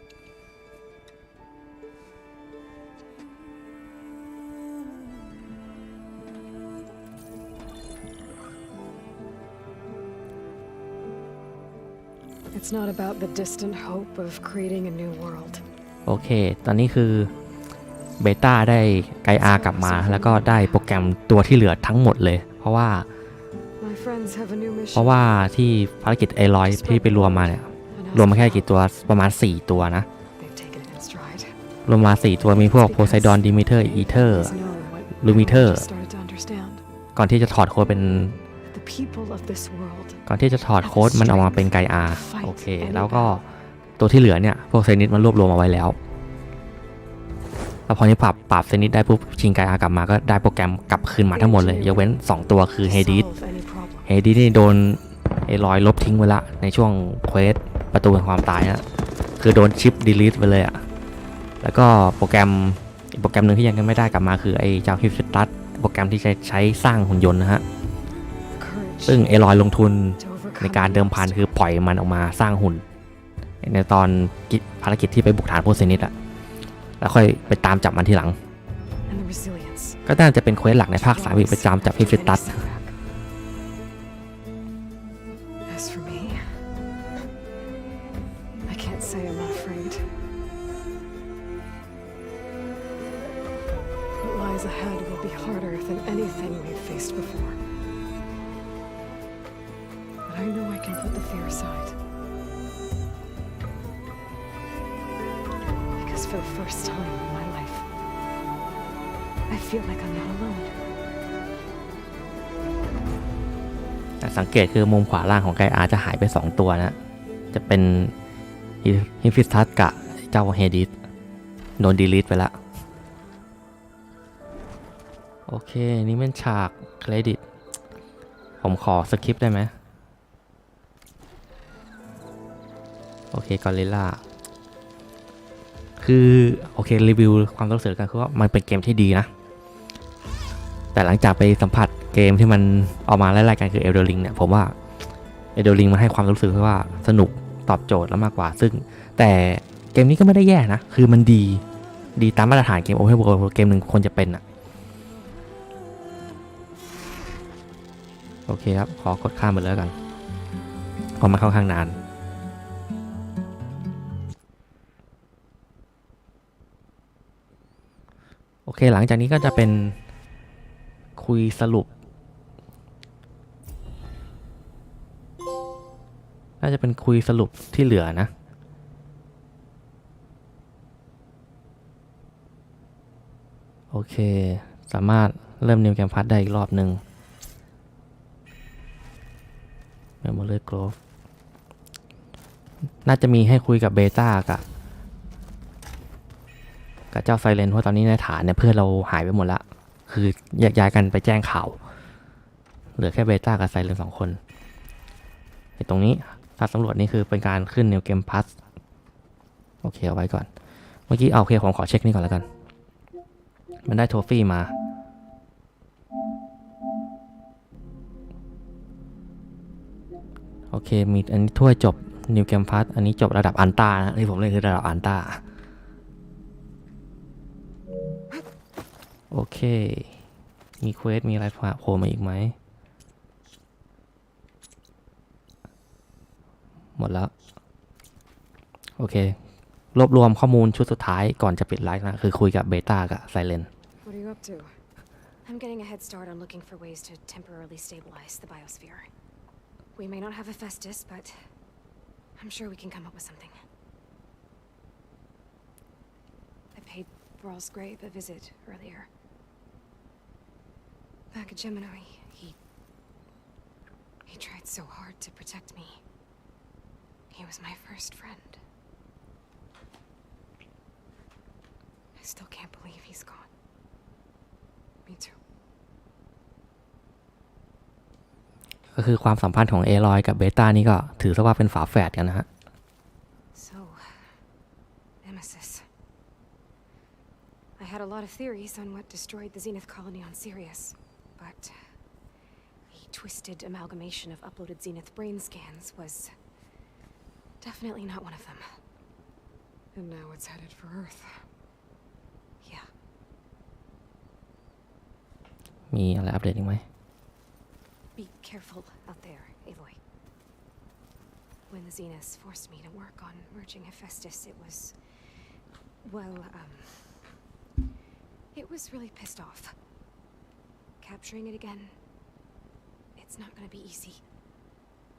It's not about the distant hope of creating a new world. โอเคตอนนี้คือเบต้าได้ไกอากลับมาแล้วก็ได้โปรแกรมตัวที่เหลือทั้งหมดเลยเพราะว่าที่ภารกิจไอรอยที่ไปรวมมาเนี่ยรวมมาแค่กี่ตัวประมาณ4ตัวนะรวมมา4ตัวมีพวกโพไซดอนดิมิเตอร์อีเทอร์ลูมิเตอร์ก่อนที่จะถอดโค้ดเป็นมันออกมาเป็นไกอาโอเคแล้วก็ตัวที่เหลือเนี่ยพวกเซนิตมันรวบรวมเอาไว้แล้วพอนี้ปรับเซนิตได้ปุ๊บชิงไกอากลับมาก็ได้โปรแกรมกลับคืนมาทั้งหมดเลยยกเว้น2ตัวคือเฮดิสนี่โดนไอ้รอยลบทิ้งไว้ละในช่วงเควสประตูแห่งความตายนะคือโดนชิปดีลิทไปเลยอะแล้วก็โปรแกรมหนึ่งที่ยังไม่ได้กลับมาคือไอ้เจ้าฮิฟฟิตัสโปรแกรมที่ใช้สร้างหุ่นยนต์นะฮะซึ่งไอ้รอยลงทุนในการเดิมพันคือปล่อยมันออกมาสร้างหุ่นในตอนภารกิจที่ไปบุกฐานพวกเซนิตอะแล้วค่อยไปตามจับมันทีหลังก็น่าจะเป็นเควสหลักในภาค3อีกไปตามจับฮิฟฟิตัสahead will be harder than anything we've faced before. But I know I can put the fear aside. Because for the first time in my life, I feel like I'm not alone. สังเกตคือมุมขวาล่างของไกอาจะหายไป2ตัวนะจะเป็นฮิฟฟิตัสกับเจ้าเฮดิสโดนดีลิทไปแล้วโอเคนี่เป็นฉากเครดิตผมขอสคิปได้ไหมโอเคกอริลล่าคือโอเครีวิวความรู้สึกกันคือว่ามันเป็นเกมที่ดีนะแต่หลังจากไปสัมผัสเกมที่มันออกมาไล่ๆกันคือ Elden Ring เนี่ยผมว่า Elden Ring มันให้ความรู้สึกว่าสนุกตอบโจทย์แล้วมากกว่าซึ่งแต่เกมนี้ก็ไม่ได้แย่นะคือมันดีตามมาตรฐานเกม Open World เกมหนึ่งควรจะเป็นอะโอเคครับขอกดข้ามไปแล้วกันเพราะมันค่อนข้างนานโอเคหลังจากนี้ก็จะเป็นคุยสรุปน่าจะเป็นคุยสรุปที่เหลือนะโอเคสามารถเริ่มนิวเกมพัทได้อีกรอบหนึ่งMemory Growth น่าจะมีให้คุยกับเบต้ากับเจ้าไซเลนเพราะตอนนี้ในฐานเนี่ยเพื่อนเราหายไปหมดละคือแยกย้ายกันไปแจ้งข่าวเหลือแค่เบต้ากับไซเลน2คนตรงนี้ถ้าสำรวจนี่คือเป็นการขึ้น New Game Plus โอเคเอาไว้ก่อนเมื่อกี้โอเคผมขอเช็คนี่ก่อนแล้วกันมันได้โทฟี่มาโอเคมีอันนี้ถ้วยจบ New Game Plus อันนี้จบระดับอันต้านะที่ผมเล่นคือระดับอันต้าโอเคมีเควสมีอะไรโผล่มาอีกไหมหมดแล้วโอเค รวบรวมข้อมูลชุดสุดท้ายก่อนจะปิดไลฟ์นะคือคุยกับเบต้ากับไซเลน What are you up to? I'm getting a head start on looking for ways to temporarily stabilize the biosphere. We may not have Hephaestus, but I'm sure we can come up with something. I paid Brawl's grave a visit earlier. Back at Gemini, he tried so hard to protect me. He was my first friend. I still can't believe he's gone. Me too. ก็คือความสัมพันธ์ของเอลอยกับเบต้านี่ก็ถือซะว่าเป็นฝาแฝดกันนะฮะ So, Nemesis. I had a lot of theories on what destroyed the Zenith colony on Sirius, but the twisted amalgamation of uploaded Zenith brain scans was definitely not one of them. And now it's headed for Earth. Yeah. มีอะไรอัปเดตอีกไหม Be careful out there, Aloy. When the Zeniths forced me to work on merging Hephaestus, it was... well, it was really pissed off. Capturing it again, it's not gonna be easy.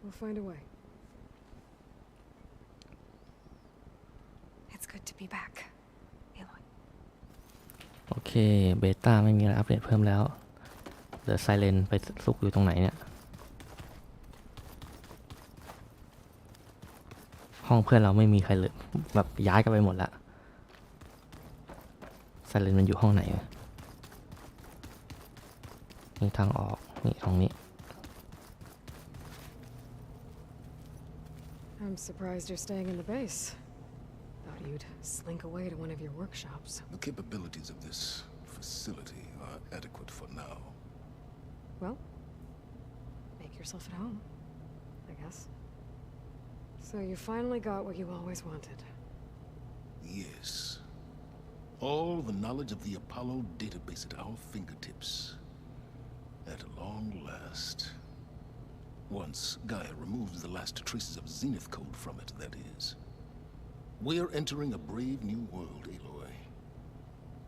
We'll find a way. It's good to be back, Aloy. โอเคเบต้าไม่มีอะไรอัปเดตเพิ่มแล้วเดี๋ยวไซเลนไปซุกอยู่ตรงไหนเนี่ยห้องเพื่อนเราไม่มีใครเลยแบบย้ายกันไปหมดละไซเลนมันอยู่ห้องไหนนี่ทางออกนี่ตรงนี้ I'm surprised you're staying in the base. Thought you'd slink away to one of your workshops. The capabilities of this facility are adequate for now. Well, make yourself at home, I guess. So you finally got what you always wanted. Yes. All the knowledge of the Apollo database at our fingertips. At long last. Once Gaia removes the last traces of Zenith code from it, that is. We're entering a brave new world, Aloy.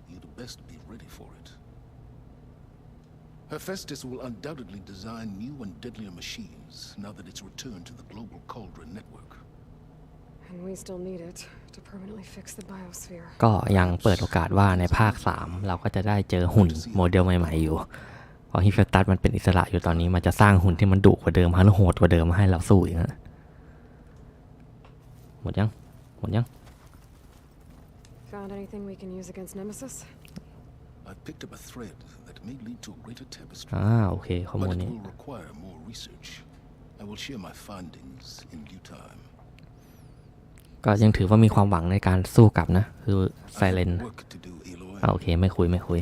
You'd best be ready for it. Hephaestus will undoubtedly design new and deadlier machines now that it's returned to the global Cauldron network. And we still need it to permanently fix the biosphere. ก็ยังเปิดโอกาสว่าในภาค 3 เราก็จะได้เจอหุ่นโมเดลใหม่ๆอยู่เพราะฮิเฟสตัสมันเป็นอิสระอยู่ตอนนี้มันจะสร้างหุ่นที่มันดุกว่าเดิมฮันโหดกว่าเดิมมาให้เราสู้อีกนะหมดยัง Found anything we can use against Nemesis? I've picked up a thread that may lead to a greater tapestry. โอเคข้อมู But ล it นี้ will require more research. I will share my findings in due time. ก็ยังถือว่ามีความหวังในการสู้กลับนะคือไซ I เลน have work to do, Aloy. โอเคไม่คุย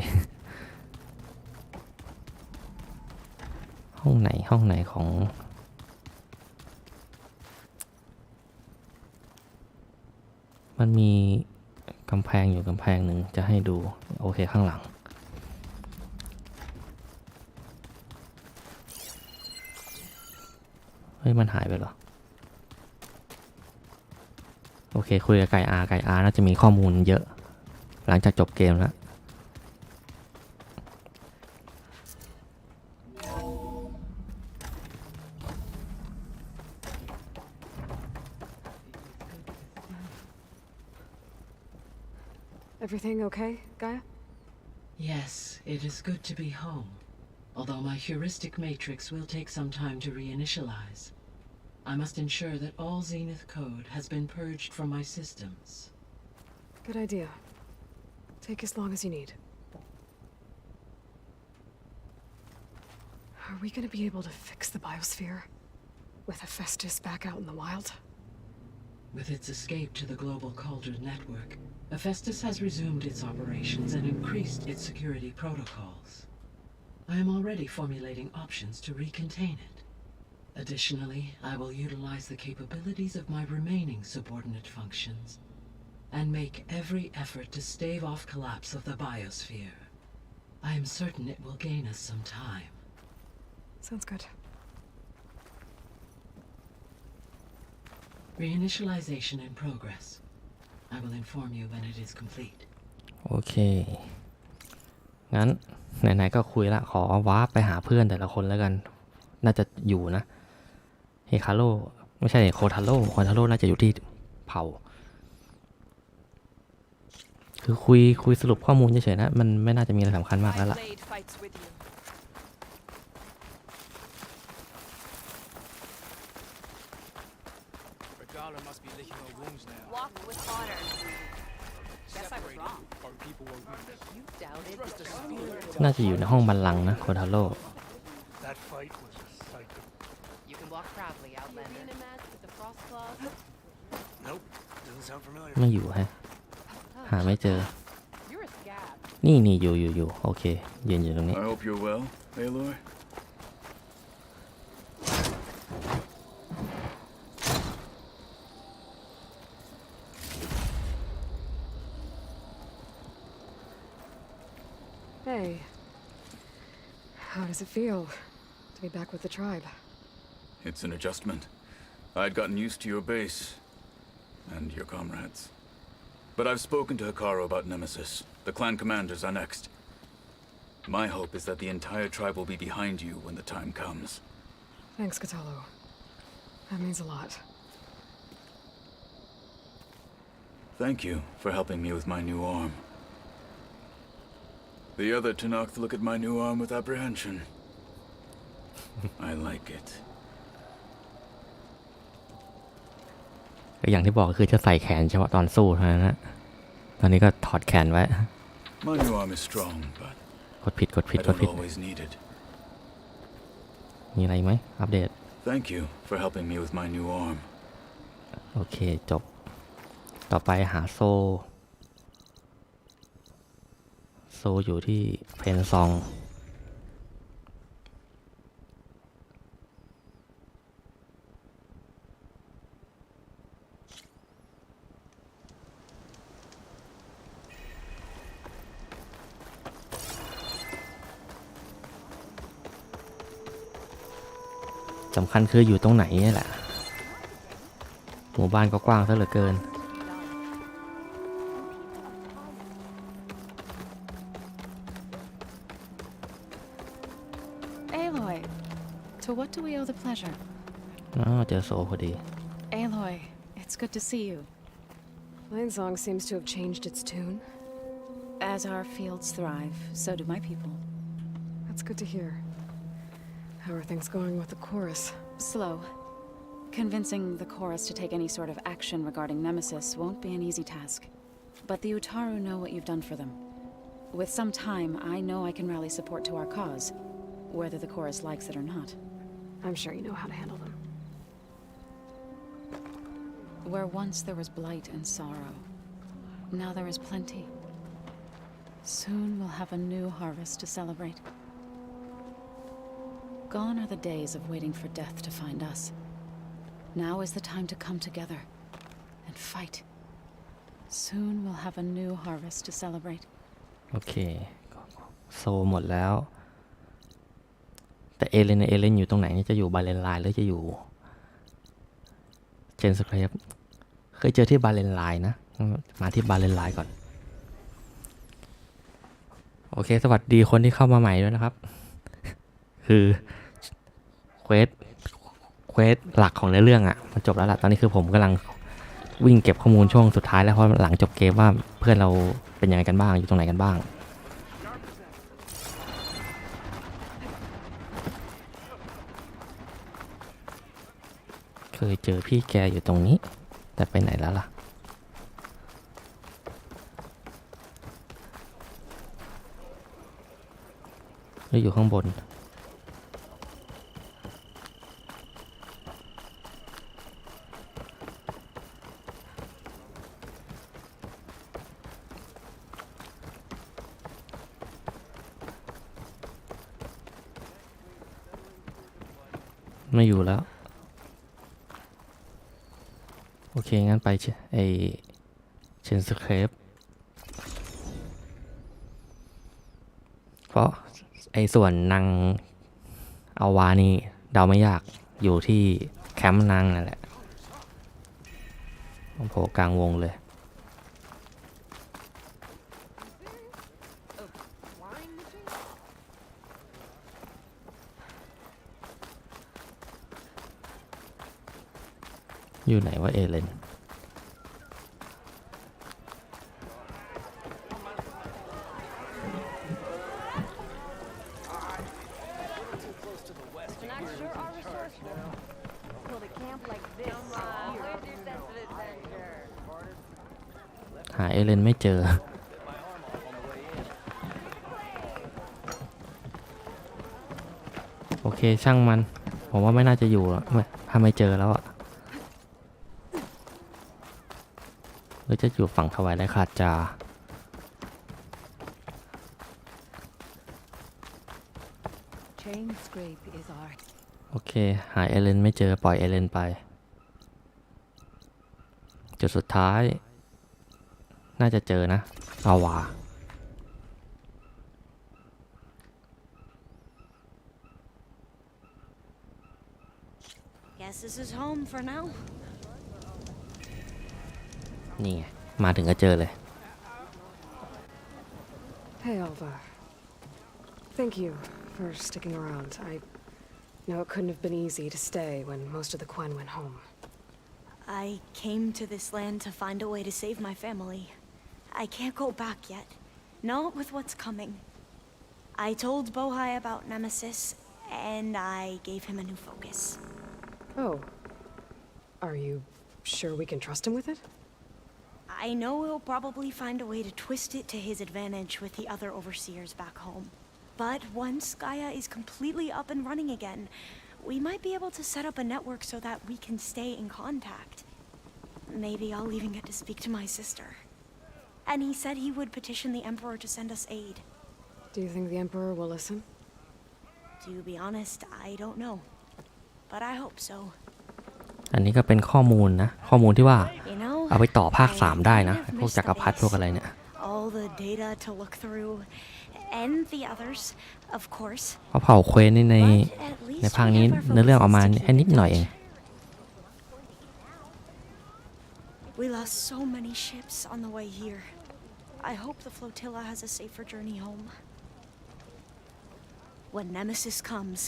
ห้องไหนของมันมีกำแพงอยู่กำแพงหนึ่งจะให้ดูโอเคข้างหลังเฮ้ยมันหายไปเหรอโอเคคุยกับไก่อาน่าจะมีข้อมูลเยอะหลังจากจบเกมแล้ว Everything okay, Gaia? Yes, it is good to be home. Although my heuristic matrix will take some time to reinitialize. I must ensure that all Zenith code has been purged from my systems. Good idea. Take as long as you need. Are we gonna be able to fix the biosphere? With Hephaestus back out in the wild? With its escape to the global Cauldron network, Hephaestus has resumed its operations and increased its security protocols. I am already formulating options to recontain it. Additionally, I will utilize the capabilities of my remaining subordinate functions and make every effort to stave off collapse of the biosphere. I am certain it will gain us some time. Sounds good. Reinitialization in progress. I will inform you when it is complete. โอเค งั้นไหนๆก็คุยละขอวาร์ปไปหาเพื่อนแต่ละคนแล้วกัน น่าจะอยู่นะเฮคาโร่ไม่ใช่โคทาโร่น่าจะอยู่ที่เผ่าคือคุยสรุปข้อมูลเฉยๆนะมันไม่น่าจะมีอะไรสำคัญมากแล้วล่ะน่าจะอยู่ในห้องบัลลังก์นะโคทาโร่ไม่อยู่ฮะหาไม่เจอนี่อยู่โอเคยืนอยู่ตรงนี้ I hope you're well, Aloy. Hey. How does it feel to be back with the tribe? It's an adjustment. I'd gotten used to your base and your comrades. But I've spoken to Hikaru about Nemesis. The clan commanders are next. My hope is that the entire tribe will be behind you when the time comes. Thanks, Katalo. That means a lot. Thank you for helping me with my new arm. The other Tanakh look at my new arm with apprehension. I like it. ก็อย่างที่บอกคือจะใส่แขนเฉพาะตอนสู้เท่านั้นนะตอนนี้ก็ถอดแขนไว้ My new arm is strong, but กดผิด I don't always need it. มีอะไรไหมอัปเดต Thank you for helping me with my new arm. โอเคจบต่อไปหาโซอยู่ที่เพนซองสำคัญคืออยู่ตรงไหนนี่แหละหมู่บ้านก็กว้างซะเหลือเกิน Aloy, to what do we owe the pleasure? เจอโซพอดี Aloy, it's good to see you. Plainsong seems to have changed its tune. As our fields thrive, so do my people. That's good to hear. How are things going with the chorus? Slow. Convincing the chorus to take any sort of action regarding Nemesis won't be an easy task. But the Utaru know what you've done for them. With some time, I know I can rally support to our cause, whether the chorus likes it or not. I'm sure you know how to handle them. Where once there was blight and sorrow, now there is plenty. Soon we'll have a new harvest to celebrate. Gone are the days of waiting for death to find us. Now is the time to come together and fight. Soon we'll have a new harvest to celebrate. โอเคโซหมดแล้วแต่เอเลนอยู่ตรงไหนจะอยู่บาเลนไลน์หรือจะอยู่เจนสเครปเคยเจอที่บาเลนไลน์นะมาที่บาเลนไลน์ก่อนโอเคสวัสดีคนที่เข้ามาใหม่ด้วยนะครับคือเควสหลักของเรื่องอ่ะมันจบแล้วล่ะตอนนี้คือผมกำลังวิ่งเก็บข้อมูลช่วงสุดท้ายแล้วเพราะหลังจบเกมว่าเพื่อนเราเป็นยังไงกันบ้างอยู่ตรงไหนกันบ้างเคยเจอพี่แกอยู่ตรงนี้แต่ไปไหนแล้วล่ะหรืออยู่ข้างบนไม่อยู่แล้วโอเคงั้นไปเชนสเครปเพราะส่วนนางอาวานี่เดาไม่ยากอยู่ที่แคมป์นางนั่นแหละโผล่กลางวงเลย อยู่ไหนว่าเอเลนหาเอเลนไม่เจอโอเคช่างมันผมว่าไม่น่าจะอยู่แล้วถ้าไม่เจอแล้วอะหรือจะอยู่ฝั่งถวายและขาดจาโอเคหาเอเลนไม่เจอปล่อยเอเลนไปจุดสุดท้ายน่าจะเจอนะเอาวานี่ไงมาถึงก็เจอเลย Hey, Alva. Thank you for sticking around. I know it couldn't have been easy to stay when most of the Quen went home. I came to this land to find a way to save my family. I can't go back yet. Not with what's coming. I told Bohai about Nemesis, and I gave him a new focus. Oh. Are you sure we can trust him with it? I know he'll probably find a way to twist it to his advantage with the other overseers back home. But once Gaia is completely up and running again, we might be able to set up a network so that we can stay in contact. Maybe I'll even get to speak to my sister. And he said he would petition the Emperor to send us aid. Do you think the Emperor will listen? To be honest, I don't know. But I hope so. อันนี้ก็เป็นข้อมูลนะข้อมูลที่ว่าเอาไปต่อภาค3ได้นะพวกจักรพรรดิพวกอะไรเนี่ย All the data to look through and the others, of course. เพราะเผ่าเควสนี่ในภาคนี้เนื้อเรื่องออกมาแค่นิดหน่อยเอง We lost so many ships on the way here. I hope the flotilla has a safer journey home. When Nemesis comes,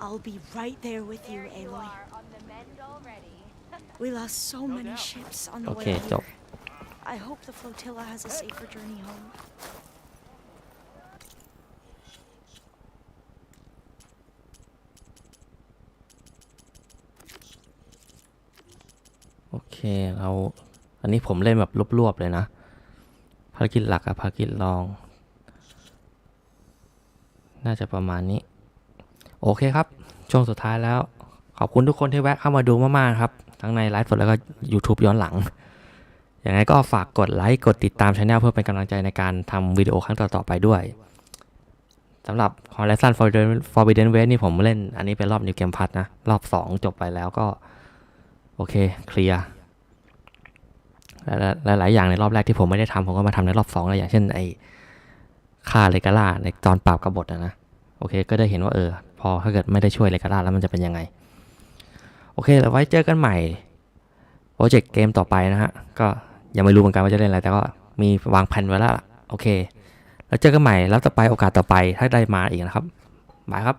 I'll be right there with you, Aloy. We lost so many ships on the way here. I hope the flotilla has a safer journey home. โอเคเราอันนี้ผมเล่นแบบรวบๆเลยนะภารกิจหลักกับภารกิจรองน่าจะประมาณนี้โอเคครับช่วงสุดท้ายแล้วขอบคุณทุกคนที่แวะเข้ามาดูมากๆครับทั้งในไลฟ์สดแล้วก็ YouTube ย้อนหลังอย่างไรก็ฝากกดไลค์กดติดตามช่องเพื่อเป็นกำลังใจในการทำวิดีโอครั้งต่อๆไปด้วยสำหรับ Horizon Forbidden West นี่ผมเล่นอันนี้เป็นรอบ New Game Plus นะรอบ2จบไปแล้วก็โอเคเคลียร์และหลายอย่างในรอบแรกที่ผมไม่ได้ทำผมก็มาทำในรอบ2เลยอย่างเช่นไอ้ฆ่าเลกาล่าในตอนปราบกบฏนะโอเคก็ได้เห็นว่าพอถ้าเกิดไม่ได้ช่วยเลกาล่าแล้วมันจะเป็นยังไงโอเคแล้วไว้เจอกันใหม่โปรเจกต์เกมต่อไปนะฮะก็ยังไม่รู้เหมือนกันว่าจะเล่นอะไรแต่ก็มีวางแผนไว้แล้วโอเคแล้วเจอกันใหม่แล้วต่อไปโอกาสต่อไปถ้าได้มาอีกนะครับบายครับ